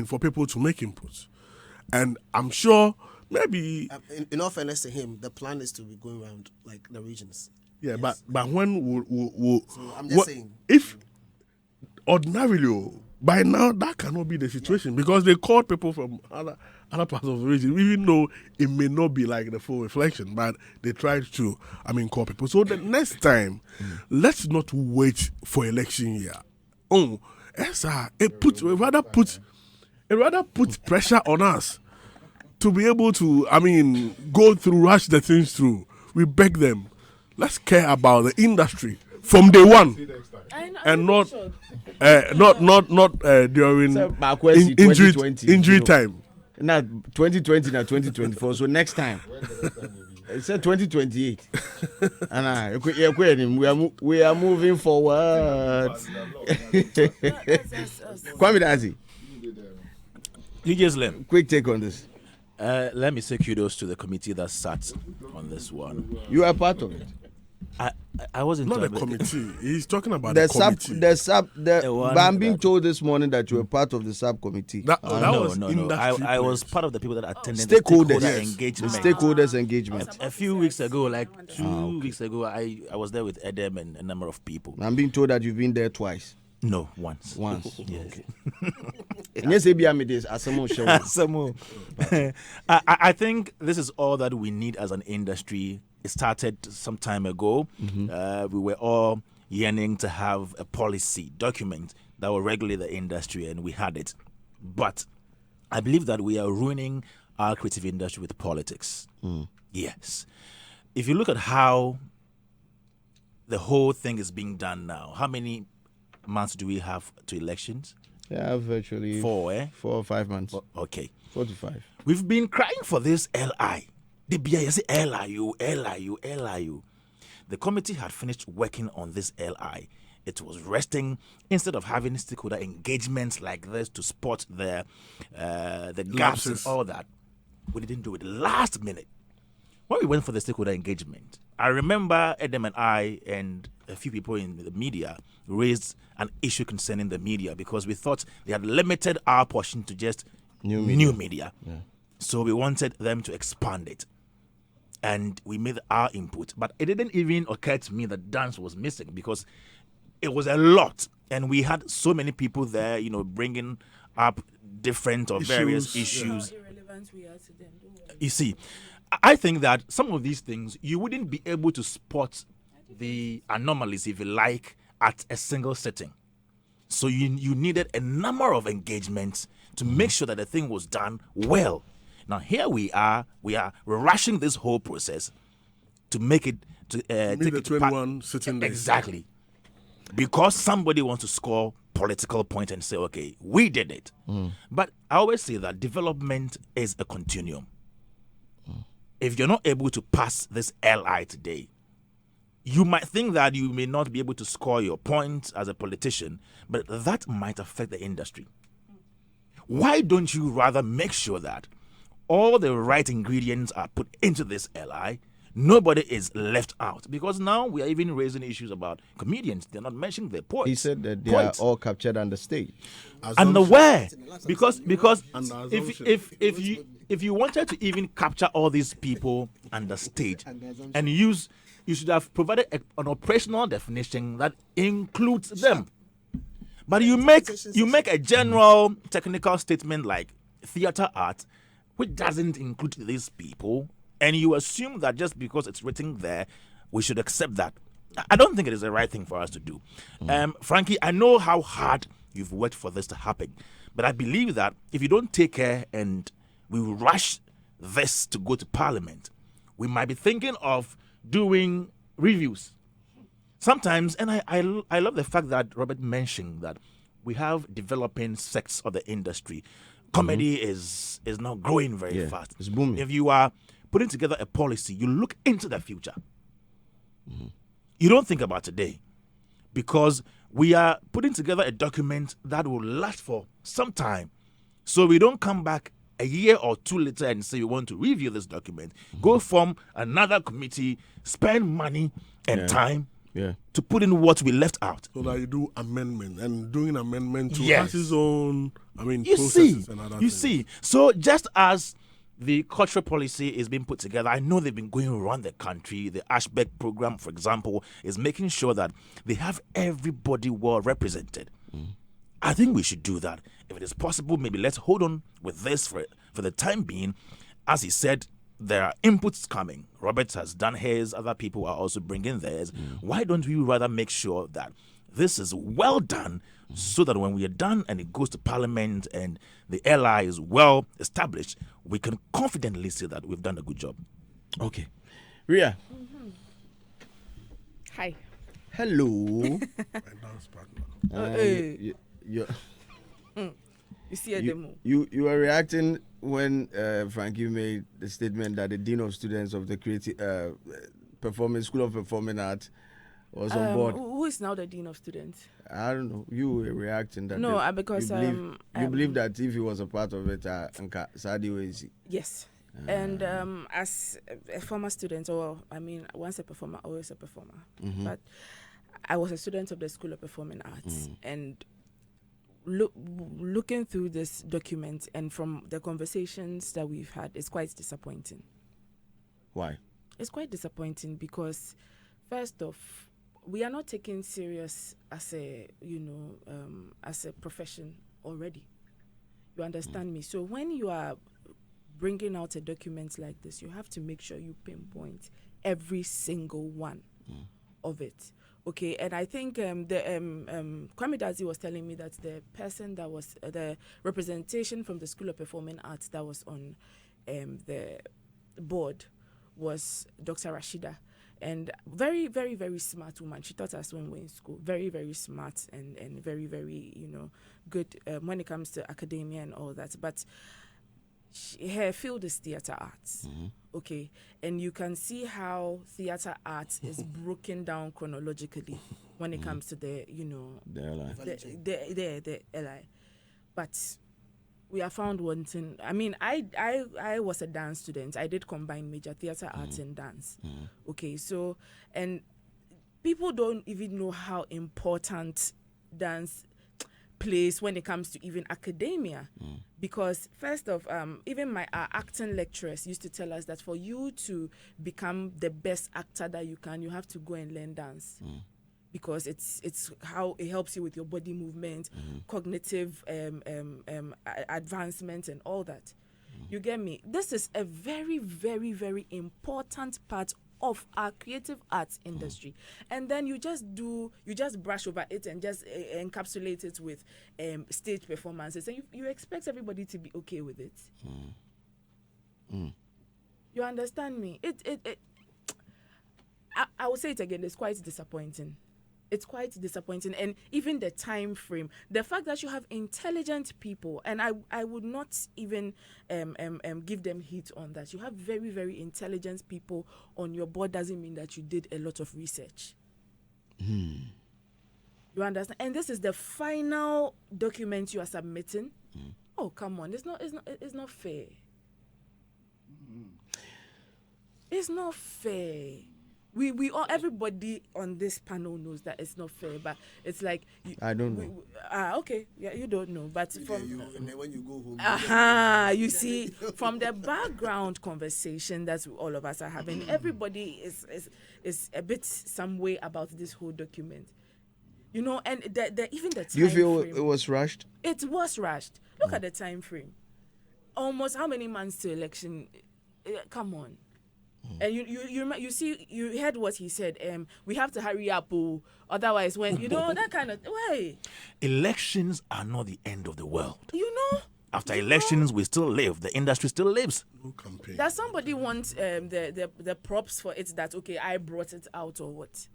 for people to make inputs. And I'm sure maybe... in all fairness to him, the plan is to be going around, like, the regions. Yeah, yes. but when we'll so I'm just saying... If... Ordinarily, by now that cannot be the situation because they called people from other parts of the region, even though it may not be like the full reflection, but they tried to, call people. So the next time, let's not wait for election year. It rather put pressure on us to be able to, rush the things through. We beg them, let's care about the industry from day one, and not. Not during So, Bakwesi, injury 2020, time. Now 2020, now 2024. So next time, it's 2028. And we are moving forward. Kwame Dazi, DJ Slim, quick take on this. let me say kudos to the committee that sat on this one. You are part of it. I wasn't Not the committee. He's talking about The the sub, committee. but I'm being told this morning that you were part of the subcommittee. That No. was industry I was place. part of the people that attended the Stakeholders. stakeholder Yes. engagement. The stakeholders engagement. A few weeks ago, like 2 weeks ago, I was there with Edem and a number of people. I'm being told that you've been there twice. No, once. Yes. And yes, I think this is all that we need as an industry. It started some time ago. We were all yearning to have a policy document that will regulate the industry, and we had it. But I believe that we are ruining our creative industry with politics. Yes. If you look at how the whole thing is being done now, how many months do we have to elections? Yeah, virtually 4, eh? 4 or 5 months. Okay. 4 to 5. We've been crying for this LI. The BIS LIU. The committee had finished working on this LI. It was resting instead of having stakeholder engagements like this to spot the gaps and all that. We didn't do it last minute. When we went for the stakeholder engagement, I remember Edem and I and a few people in the media raised an issue concerning the media because we thought they had limited our portion to just new media. Yeah. So we wanted them to expand it. And we made our input. But it didn't even occur to me that dance was missing because it was a lot. And we had so many people there, bringing up different or various issues. How irrelevant we are to them. Don't worry. You see, I think that some of these things, you wouldn't be able to spot the anomalies, if you like, at a single sitting. So you needed a number of engagements to make sure that the thing was done well. Now here we are rushing this whole process to make it to take the it to 21 sitting days. Exactly, because somebody wants to score political point and say, okay, we did it. But I always say that development is a continuum. If you're not able to pass this LI today, you might think that you may not be able to score your points as a politician, but that might affect the industry. Why don't you rather make sure that all the right ingredients are put into this LI? Nobody is left out, because now we are even raising issues about comedians. They're not mentioning their points. He said that they are all captured on the stage. Unaware, because Under if you wanted to even capture all these people on the stage and you should have provided an operational definition that includes them. But you make a general technical statement like theater art, which doesn't include these people, and you assume that just because it's written there, we should accept that. I don't think it is the right thing for us to do. Frankie, I know how hard you've worked for this to happen, but I believe that if you don't take care and we rush this to go to Parliament, we might be thinking of doing reviews. Sometimes, and I love the fact that Robert mentioned that we have developing sects of the industry. Comedy is now growing very fast. It's booming. If you are putting together a policy, you look into the future. You don't think about today, because we are putting together a document that will last for some time. So we don't come back a year or two later and say we want to review this document. Go form another committee, spend money and time to put in what we left out. So that you do amendment, and doing amendment to Yes. has its own, You processes and other you things. see. So just as the cultural policy is being put together, I know they've been going around the country. The Ashbeck program, for example, is making sure that they have everybody well represented. I think we should do that. If it is possible, maybe let's hold on with this for the time being. As he said, there are inputs coming. Robert has done his, other people are also bringing theirs. Why don't we rather make sure that this is well done, so that when we are done and it goes to Parliament and the LI is well established, we can confidently say that we've done a good job. Okay. Ria. Hi. Hello. My dance partner. You, you, You see a demo. you were reacting when Frankie made the statement that the dean of students of the creative performance school of performing arts was on board. Who is now the dean of students? I don't know. You were reacting that. No, because you believe that if he was a part of it, Nka Sadi Wezi. Yes. And as a former student, or I mean, once a performer, always a performer. But I was a student of the School of Performing Arts, and looking through this document and from the conversations that we've had, it's quite disappointing. Why? It's quite disappointing because, first off, we are not taken serious as a as a profession already. You understand me? So when you are bringing out a document like this, you have to make sure you pinpoint every single one of it. Okay, and I think Kwame Dazi was telling me that the person that was the representation from the School of Performing Arts that was on the board was Dr. Rashida, and very, very, very smart woman. She taught us when we were in school. Very, very smart and very, very good when it comes to academia and all that. But her field is theater arts. Okay, and you can see how theater arts is broken down chronologically when it comes to the the LI. But we are found wanting. I mean, I was a dance student. I did combine major theater arts and dance. Okay, so and people don't even know how important dance plays when it comes to even academia, because first of even our acting lecturers used to tell us that for you to become the best actor that you can, you have to go and learn dance, because it's how it helps you with your body movement, cognitive advancement and all that. You get me? This is a very, very, very important part of our creative arts industry, and then you just brush over it and just encapsulate it with stage performances, and you expect everybody to be okay with it. You understand me? I will say it again, it's quite disappointing. It's quite disappointing, and even the time frame, the fact that you have intelligent people, and I would not even give them heat on that. You have very, very intelligent people on your board doesn't mean that you did a lot of research. You understand? And this is the final document you are submitting. Oh, come on! It's not fair. It's not fair. We all, everybody on this panel knows that it's not fair, but it's like I don't know. Okay, yeah, you don't know, but from and then when you go home, you see, from the background conversation that all of us are having, everybody is a bit some way about this whole document, and the even the time. Do you feel frame, it was rushed? It was rushed. Look at the time frame. Almost how many months to election? Come on. And you see, you heard what he said. We have to hurry up, otherwise, when that kind of way. Elections are not the end of the world. After You elections, we still live. The industry still lives. No campaign. Does somebody want the props for it? That okay, I brought it out or what?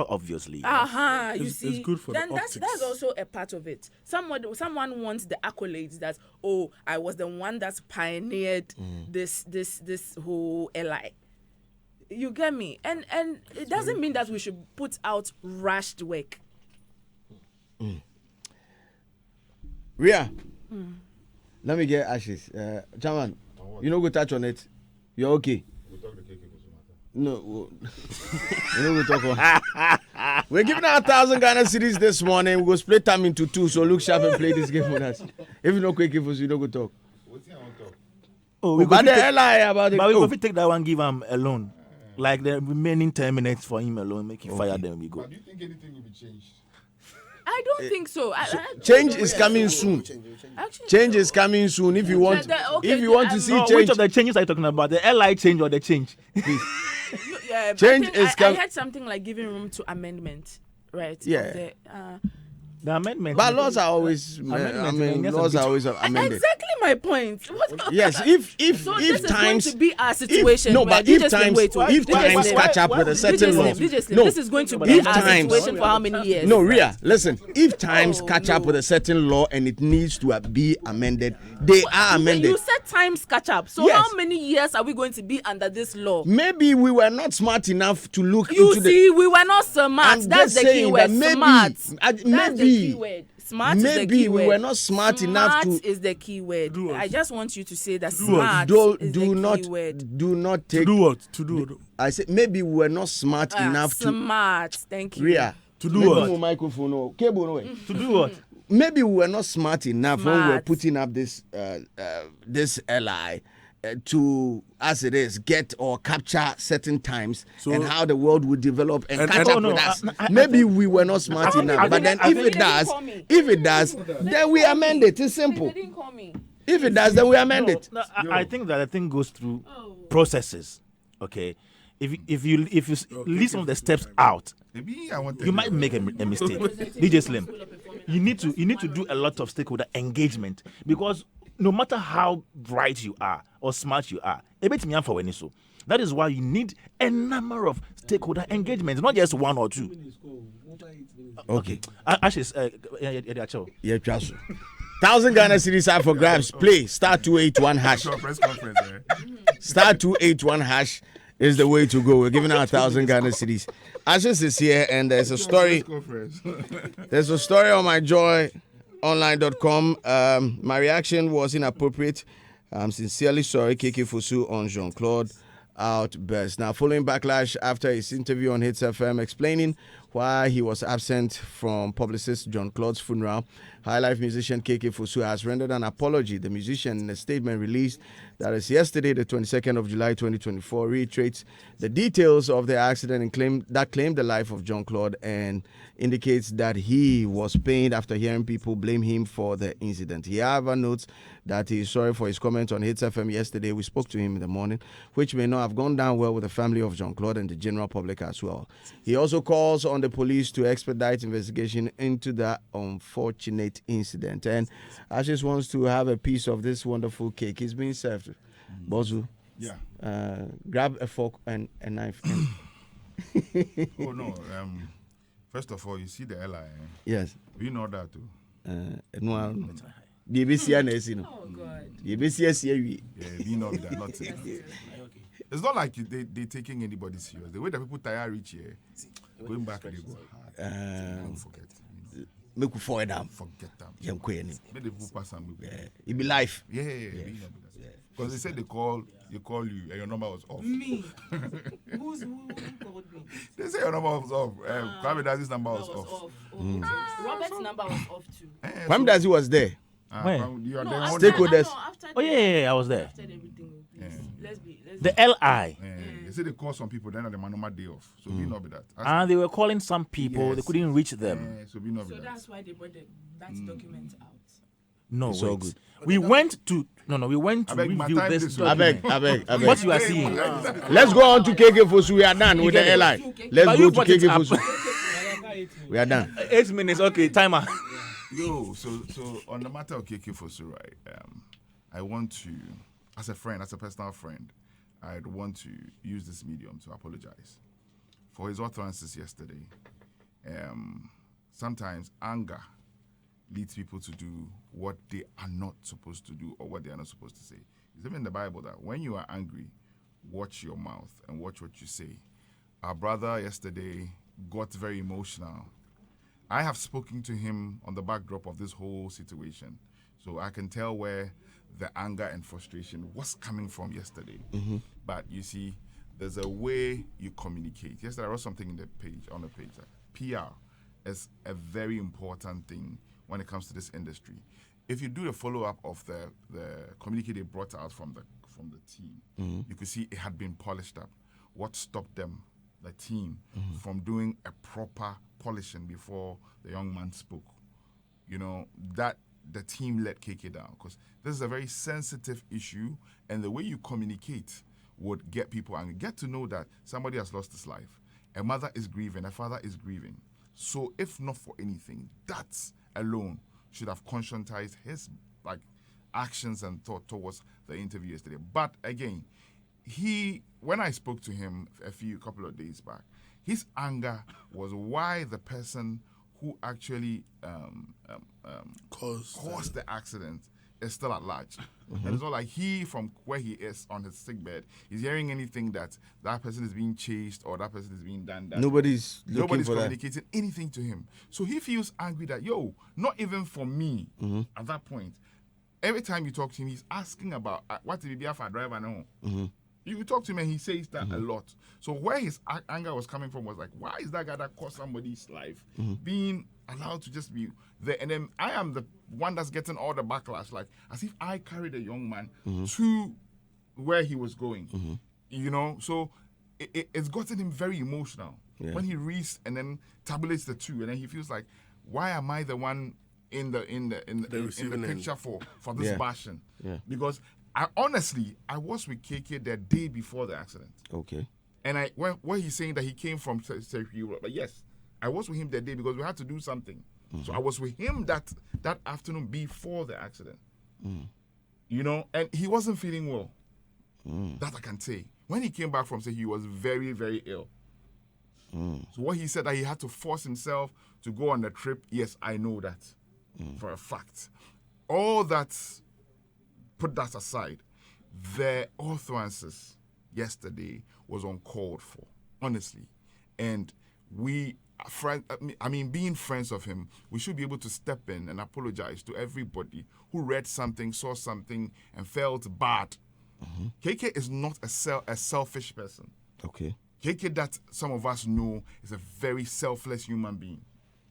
Obviously. You It's see, good for the then that's optics. also a part of it. Someone wants the accolades that I was the one that's pioneered this whole LI. You get me? And it doesn't mean that we should put out rushed work. Ria, let me get ashes. Chairman, go touch on it. You're okay. No, we'll talk about. We're giving out 1,000 Ghana cedis this morning. We'll split time into two, so look sharp and play this game with us. If you know quick infos, you don't go talk. We But the LI about it. But we go take that one, give him alone. Like the remaining 10 minutes for him alone, make him fire them, we go. Do you think anything will be changed? I don't think so. Change is coming soon. Change is coming soon. If you want, to see change, which of the changes are you talking about? The LI change or the change? Change is I heard something like giving room to amendment, right? Yeah. The amendment. But laws are always, laws are always amended. Exactly my point. What? Yes, if This times is going to be our situation. if times catch up with a certain law. This is going to be our situation for how many years? No, Ria, listen. If times catch up with a certain law and it needs to be amended, they are amended. You said times catch up. So Yes. how many years are we going to be under this law? Maybe we were not smart enough to look You into see, we were not smart. I'm That's just the saying key word. that maybe- Smart. That's maybe- the key word. Smart is the maybe key we word. were not smart enough to. Smart is the key word. Do what? I just want you to say that Do what? smart Do is do the not key word. do not take. To do what? To do what? I said maybe we were not smart enough to. Smart. Thank you. Ria, To do maybe what? no microphone or cable no way. To do what? Maybe we were not smart enough when we were Smart. putting up this LI to, as it is, get or capture certain times So- and how the world would develop and And- catch and- up no, with no, us. I- Maybe we were not smart enough. But then if it does, then we amend it. It's simple. They didn't call me. If it does, then we amend it. No, I think that the thing goes through processes. Okay, if you leave some of the steps out, Maybe I want you might make a mistake. DJ Slim, you need to do a lot of stakeholder engagement, because no matter how bright you are or smart you are, that is why you need a number of stakeholder engagements, not just one or two. Okay. Ashes, Yeah, trust. 1,000 Ghana cedis are for grabs. Play *281 hash. press conference. *281 hash is the way to go. We're giving out 1,000 Ghana cedis. Ashes is here, and there's a story. Conference. There's a story on myjoyonline.com. My reaction was inappropriate. I'm sincerely sorry. KK Fosu on Jean-Claude outburst. Now, following backlash after his interview on Hits FM explaining why he was absent from publicist John Claude's funeral, High Life musician KK Fosu has rendered an apology. The musician, in a statement released that is yesterday, the 22nd of July 2024, reiterates the details of the accident and claimed the life of John Claude, and indicates that he was pained after hearing people blame him for the incident. He, however, notes that he is sorry for his comment on Hits FM yesterday. We spoke to him in the morning, which may not have gone down well with the family of John Claude and the general public as well. He also calls on the police to expedite investigation into that unfortunate incident. And I just wants to have a piece of this wonderful cake. It's being served. Bozu, Yeah. grab a fork and a knife. Oh no. First of all, you see the LI. Yes. We know that too. No, the BCNS, you know. Oh God. The BCS, Yeah, we know that. Not it's not like they taking anybody serious. The way that people tire reach here, going back they go hard. Don't forget. make we forward them. Forget them. Yeah, Make the people pass and move. It be life. Yeah. Because they said they call you and your number was off. Me? Who called me? They say your number was off. Kwame Dazi's number was off. Robert's number was off too. Kwame Dazi was there. When? You are No, there after- one Stakeholders. after Oh yeah, I was there. After everything, please. Let's be. The LI. They say they call some people, then the normal day off. So we not be that. And they were calling some people, they Yes. couldn't reach them. So we not be So that. that's why they brought that document out. No, It's all wait. good. We went to Abeg, my review time this this document. I beg. What you are seeing. Let's go on to KK Fosu. We are done with the get it. LI. But Let's go you to brought it KK up. Fosu. We are done. 8 minutes, okay, timer. Yo, so on the matter of KK Fosu, right? I want to, as a friend, as a personal friend, I'd want to use this medium to apologize for his utterances yesterday. Sometimes anger leads people to do what they are not supposed to do or what they are not supposed to say. It's even in the Bible that when you are angry, watch your mouth and watch what you say. Our brother yesterday got very emotional. I have spoken to him on the backdrop of this whole situation, so I can tell where the anger and frustration was coming from yesterday. But you see, there's a way you communicate. Yesterday I wrote something on the page that PR is a very important thing when it comes to this industry. If you do the follow-up of the communique they brought out from the team, you could see it had been polished up. What stopped them, the team, from doing a proper polishing before the young man spoke? You know, that the team let KK down, because this is a very sensitive issue, and the way you communicate would get people angry. Get to know that somebody has lost his life. A mother is grieving, a father is grieving. So if not for anything, that alone should have conscientized his actions and thought towards the interview yesterday. But again, when I spoke to him a couple of days back, his anger was why the person who actually caused the accident is still at large. And it's not like he, from where he is on his sick bed, is hearing anything that person is being chased or that person is being done. Nobody's communicating anything to him. So he feels angry that, not even for me at that point. Every time you talk to him, he's asking about what did he be for driver now. You talk to him and he says that a lot. So where his anger was coming from was like, why is that guy that caused somebody's life being allowed to just be there? And then I am the one that's getting all the backlash, like as if I carried a young man to where he was going. So it's gotten him very emotional when he reads and then tabulates the two, and then he feels like, why am I the one in the picture for this bashing? Because I was with KK the day before the accident. Okay. And when he's saying that he came from Europe, but yes, I was with him that day because we had to do something. So I was with him that afternoon before the accident. And he wasn't feeling well. That I can say. When he came back from he was very, very ill. So what he said that he had to force himself to go on the trip, yes, I know that for a fact. All that, put that aside, the utterances yesterday was uncalled for, honestly. And being friends of him, we should be able to step in and apologize to everybody who read something, saw something, and felt bad. KK is not a selfish person. Okay. KK, that some of us know, is a very selfless human being.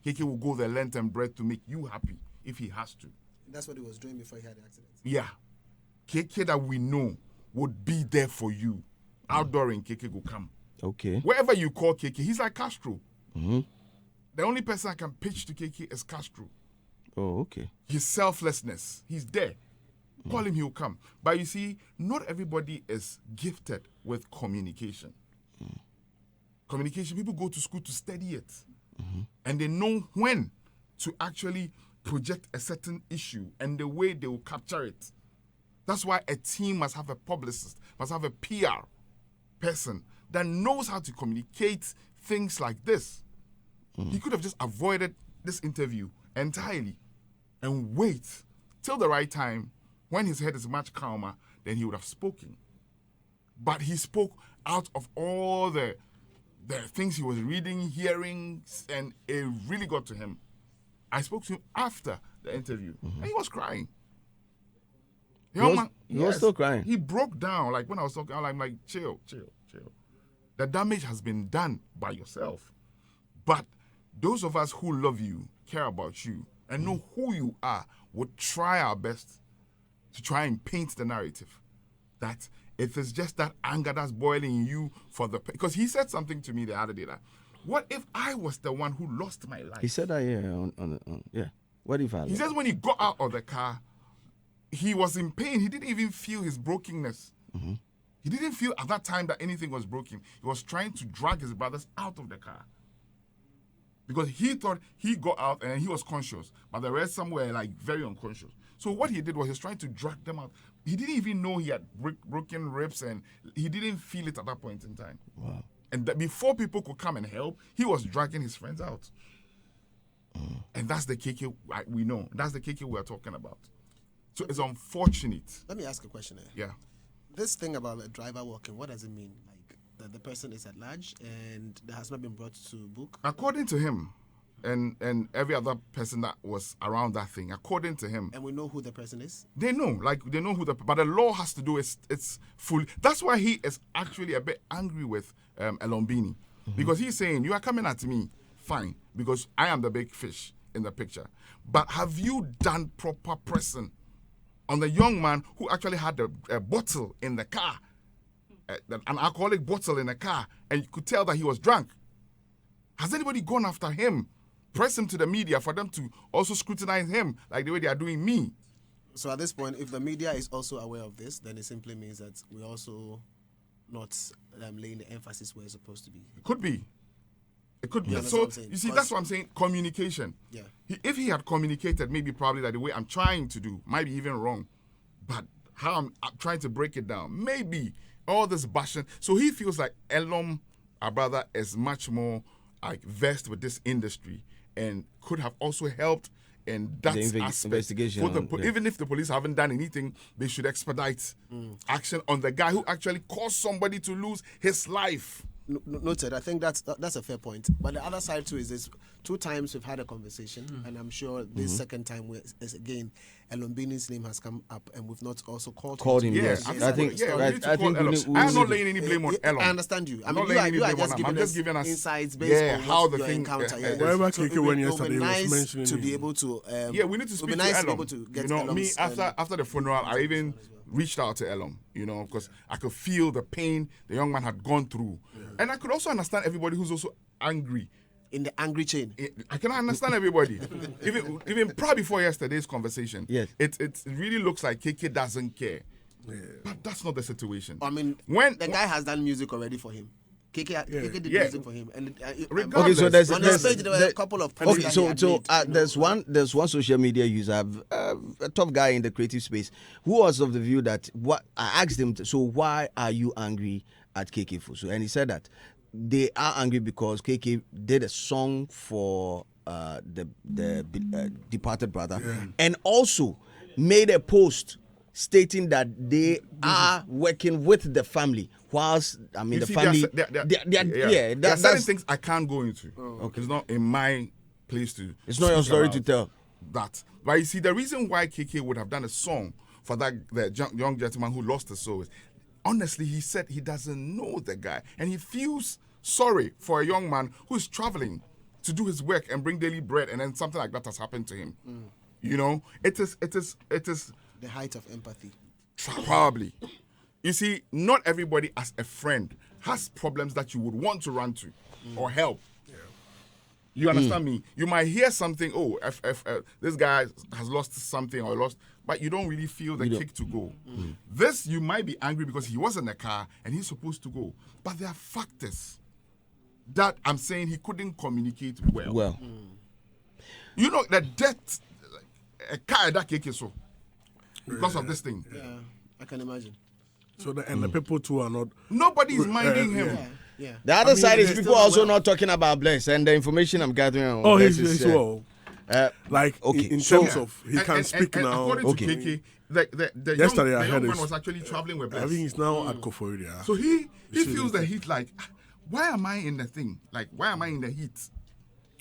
KK will go the length and breadth to make you happy if he has to. That's what he was doing before he had the accident. Yeah. KK that we know would be there for you. Outdooring, KK will come. Okay. Wherever you call KK, he's like Castro. The only person I can pitch to KK is Castro. Oh, okay. His selflessness, he's there. Call him, he'll come. But you see, not everybody is gifted with communication. Communication, people go to school to study it. And they know when to actually project a certain issue and the way they will capture it. That's why a team must have a publicist, must have a PR person that knows how to communicate things like this. He could have just avoided this interview entirely and wait till the right time when his head is much calmer, then he would have spoken. But he spoke out of all the things he was reading, hearing, and it really got to him. I spoke to him after the interview, and he was crying. He was still crying. He broke down. Like when I was talking, I'm like, chill. The damage has been done by yourself. But those of us who love you, care about you, and know who you are, would try our best to try and paint the narrative that if it's just that anger that's boiling in you because he said something to me the other day that, what if I was the one who lost my life? He said that, What if I? He says when he got out of the car, he was in pain. He didn't even feel his brokenness. He didn't feel at that time that anything was broken. He was trying to drag his brothers out of the car. Because he thought he got out and he was conscious, but the rest somewhere like very unconscious. So what he did was he was trying to drag them out. He didn't even know he had broken ribs and he didn't feel it at that point in time. Wow. And before people could come and help, he was dragging his friends out. And that's the KK we know. That's the KK we are talking about. So it's unfortunate. Let me ask a question here. Yeah. This thing about a driver walking, what does it mean? Like that the person is at large and that has not been brought to book? According to him and every other person that was around that thing, according to him. And we know who the person is? They know who but the law has to do it's full. That's why he is actually a bit angry with Elombini. Because he's saying, you are coming at me, fine, because I am the big fish in the picture. But have you done proper pressing on the young man who actually had a bottle in the car, an alcoholic bottle in the car, and you could tell that he was drunk? Has anybody gone after him, press him to the media for them to also scrutinize him like the way they are doing me? So at this point, if the media is also aware of this, then it simply means that we're also not laying the emphasis where it's supposed to be. It could be. It could be. Yeah, that's So what I'm saying. you see, 'Cause- that's what I'm saying. Communication. Yeah. If he had communicated, maybe probably that the way I'm trying to do might be even wrong, but how I'm trying to break it down, maybe all this bashing. So he feels like Elom, our brother, is much more like versed with this industry and could have also helped in that aspect. Investigation. For even if the police haven't done anything, they should expedite action on the guy who actually caused somebody to lose his life. Noted. I think that's a fair point. But the other side too is this: 2 times we've had a conversation, and I'm sure this second time is again, Elombini's name has come up, and we've not also called him. Yes. I'm I think. yeah, we need to I call think Elom. I'm not laying any blame on Elom. I understand you. I I'm mean, not laying you are any blame just on him. giving I'm us just giving us insights based on how what the your thing. encounter. Wherever So Keke it went would yesterday, be he was nice mentioning to be him. able to. Yeah, we need to it would speak be nice to to be Elom. able to get You know, me Elom's, after the funeral, I even reached out to Elom. You know, because I could feel the pain the young man had gone through, and I could also understand everybody who's also angry. in the angry chain. I can understand everybody. even probably before yesterday's conversation. Yes. It really looks like KK doesn't care. But that's not the situation. I mean, when the guy has done music already for him. KK did Yeah. music for him, and Okay, so there's on his page there were a couple of posts okay. that So he had made, you know. there's one social media user, a tough guy in the creative space, who was of the view that what I asked him. So why are you angry at KK Fusu? And he said that they are angry because KK did a song for the departed brother, and also made a post stating that they are working with the family. Whilst I mean You the see, family, there are certain that's things I can't go into. Okay. It's not in my place to. it's not your speak story about to tell. that. But you see, the reason why KK would have done a song for that young gentleman who lost his soul is, honestly, he said he doesn't know the guy, and he feels sorry for a young man who is traveling to do his work and bring daily bread, and then something like that has happened to him. You know, it is The height of empathy. probably. You see, not everybody as a friend has problems that you would want to run to or help. You understand me? You might hear something, if this guy has lost something or lost, but you don't really feel the kick to go. This, you might be angry because he was in the car and he's supposed to go. But there are factors that I'm saying he couldn't communicate well. You know, the death, a car that kick so because of this thing. Yeah, I can imagine. So the people too are not. Nobody is minding him. Yeah. The other side is they're people still also aware. not talking about Bless, and the information I'm gathering on Oh, Bless he's is, well. okay, in so- terms of he can speak and now. According to KK, the Yesterday I young heard man this. was actually traveling with I Bless. think he's now at Koforidua. So he feels the heat like, why am I in the thing? Like, why am I in the heat?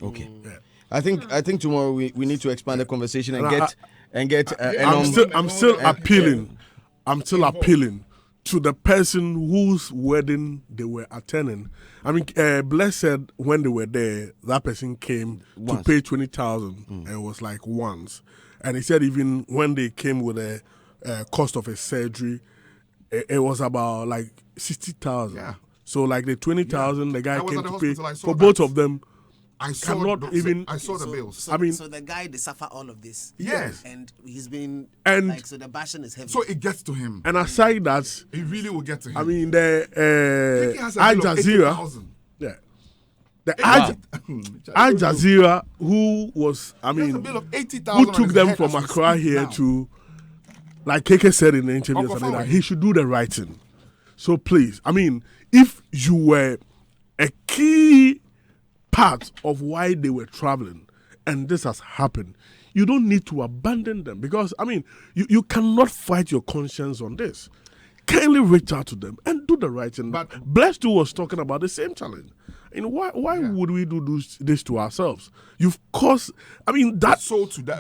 Okay. Yeah. I think tomorrow we need to expand the conversation and get I'm still appealing. I'm still appealing to the person whose wedding they were attending. I mean, Bless said when they were there, that person came Once. to pay 20,000, and it was like once. And he said even when they came with a cost of a surgery, it was about like 60,000. Yeah. So like the 20,000, the guy I was came at the to pay hospital, I saw for that. both of them. I saw Cannot I saw the So- bills. So, I mean- so the guy they suffer all of this. Yes. And he's been And- like, so the bashing is heavy. So it gets to him. And aside that, It really will get to him. I mean KK has the a Al bill of Jazeera, 80,000. yeah, the Al Jazeera, who was, I He has a mean, bill of 80,000 who on took his them head from as we Accra speak here now. to, like KK said in the interview Uncle yesterday, that Fowey. he should do the right thing. So please, I mean, if you were a key part of why they were traveling and this has happened, you don't need to abandon them because, I mean, you cannot fight your conscience on this. Kindly reach out to them and do the right thing. But- Blessed too was talking about the same challenge. And why would we do this to ourselves? You've caused, I mean, that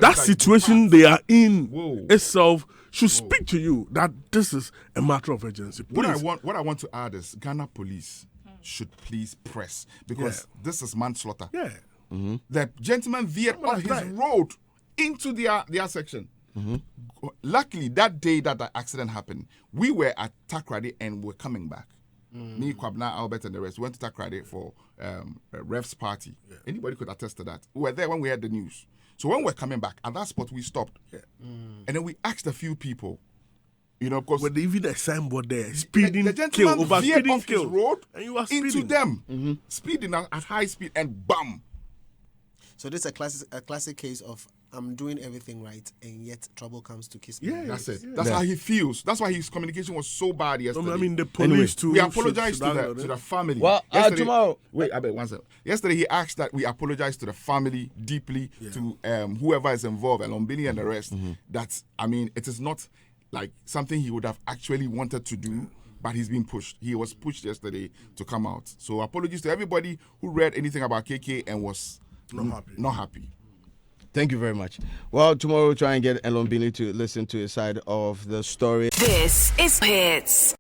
that situation they are in Whoa. itself should speak to you that this is a matter of urgency. What I Please. want to add is Ghana police should please press because this is manslaughter. Yeah. The gentleman veered off his right. road into their section. Luckily, that day that the accident happened, we were at Takrady and we're coming back. Me, Kwabna, Albert, and the rest went to Takrady for a ref's party. Anybody could attest to that. We were there when we heard the news. So when we're coming back, at that spot we stopped. And then we asked a few people, You know, because But even a signboard there, speeding the kill, gentleman over veered speeding off his kill, road and you are into speeding. them, speeding at high speed, and bam. So this is a classic case of I'm doing everything right, and yet trouble comes to kiss me. Yeah, That's it. yeah. That's how he feels. That's why his communication was so bad yesterday. I mean, the police too. we apologize should to the family. Well, Yesterday- tomorrow. Wait, I bet one second. Yesterday he asked that we apologize to the family deeply, to whoever is involved, Lombini and the rest. That, I mean, it is not like something he would have actually wanted to do, but he's been pushed. He was pushed yesterday to come out. So apologies to everybody who read anything about KK and was not happy. Thank you very much. Well, tomorrow we'll try and get Elombini to listen to his side of the story. This is Hits.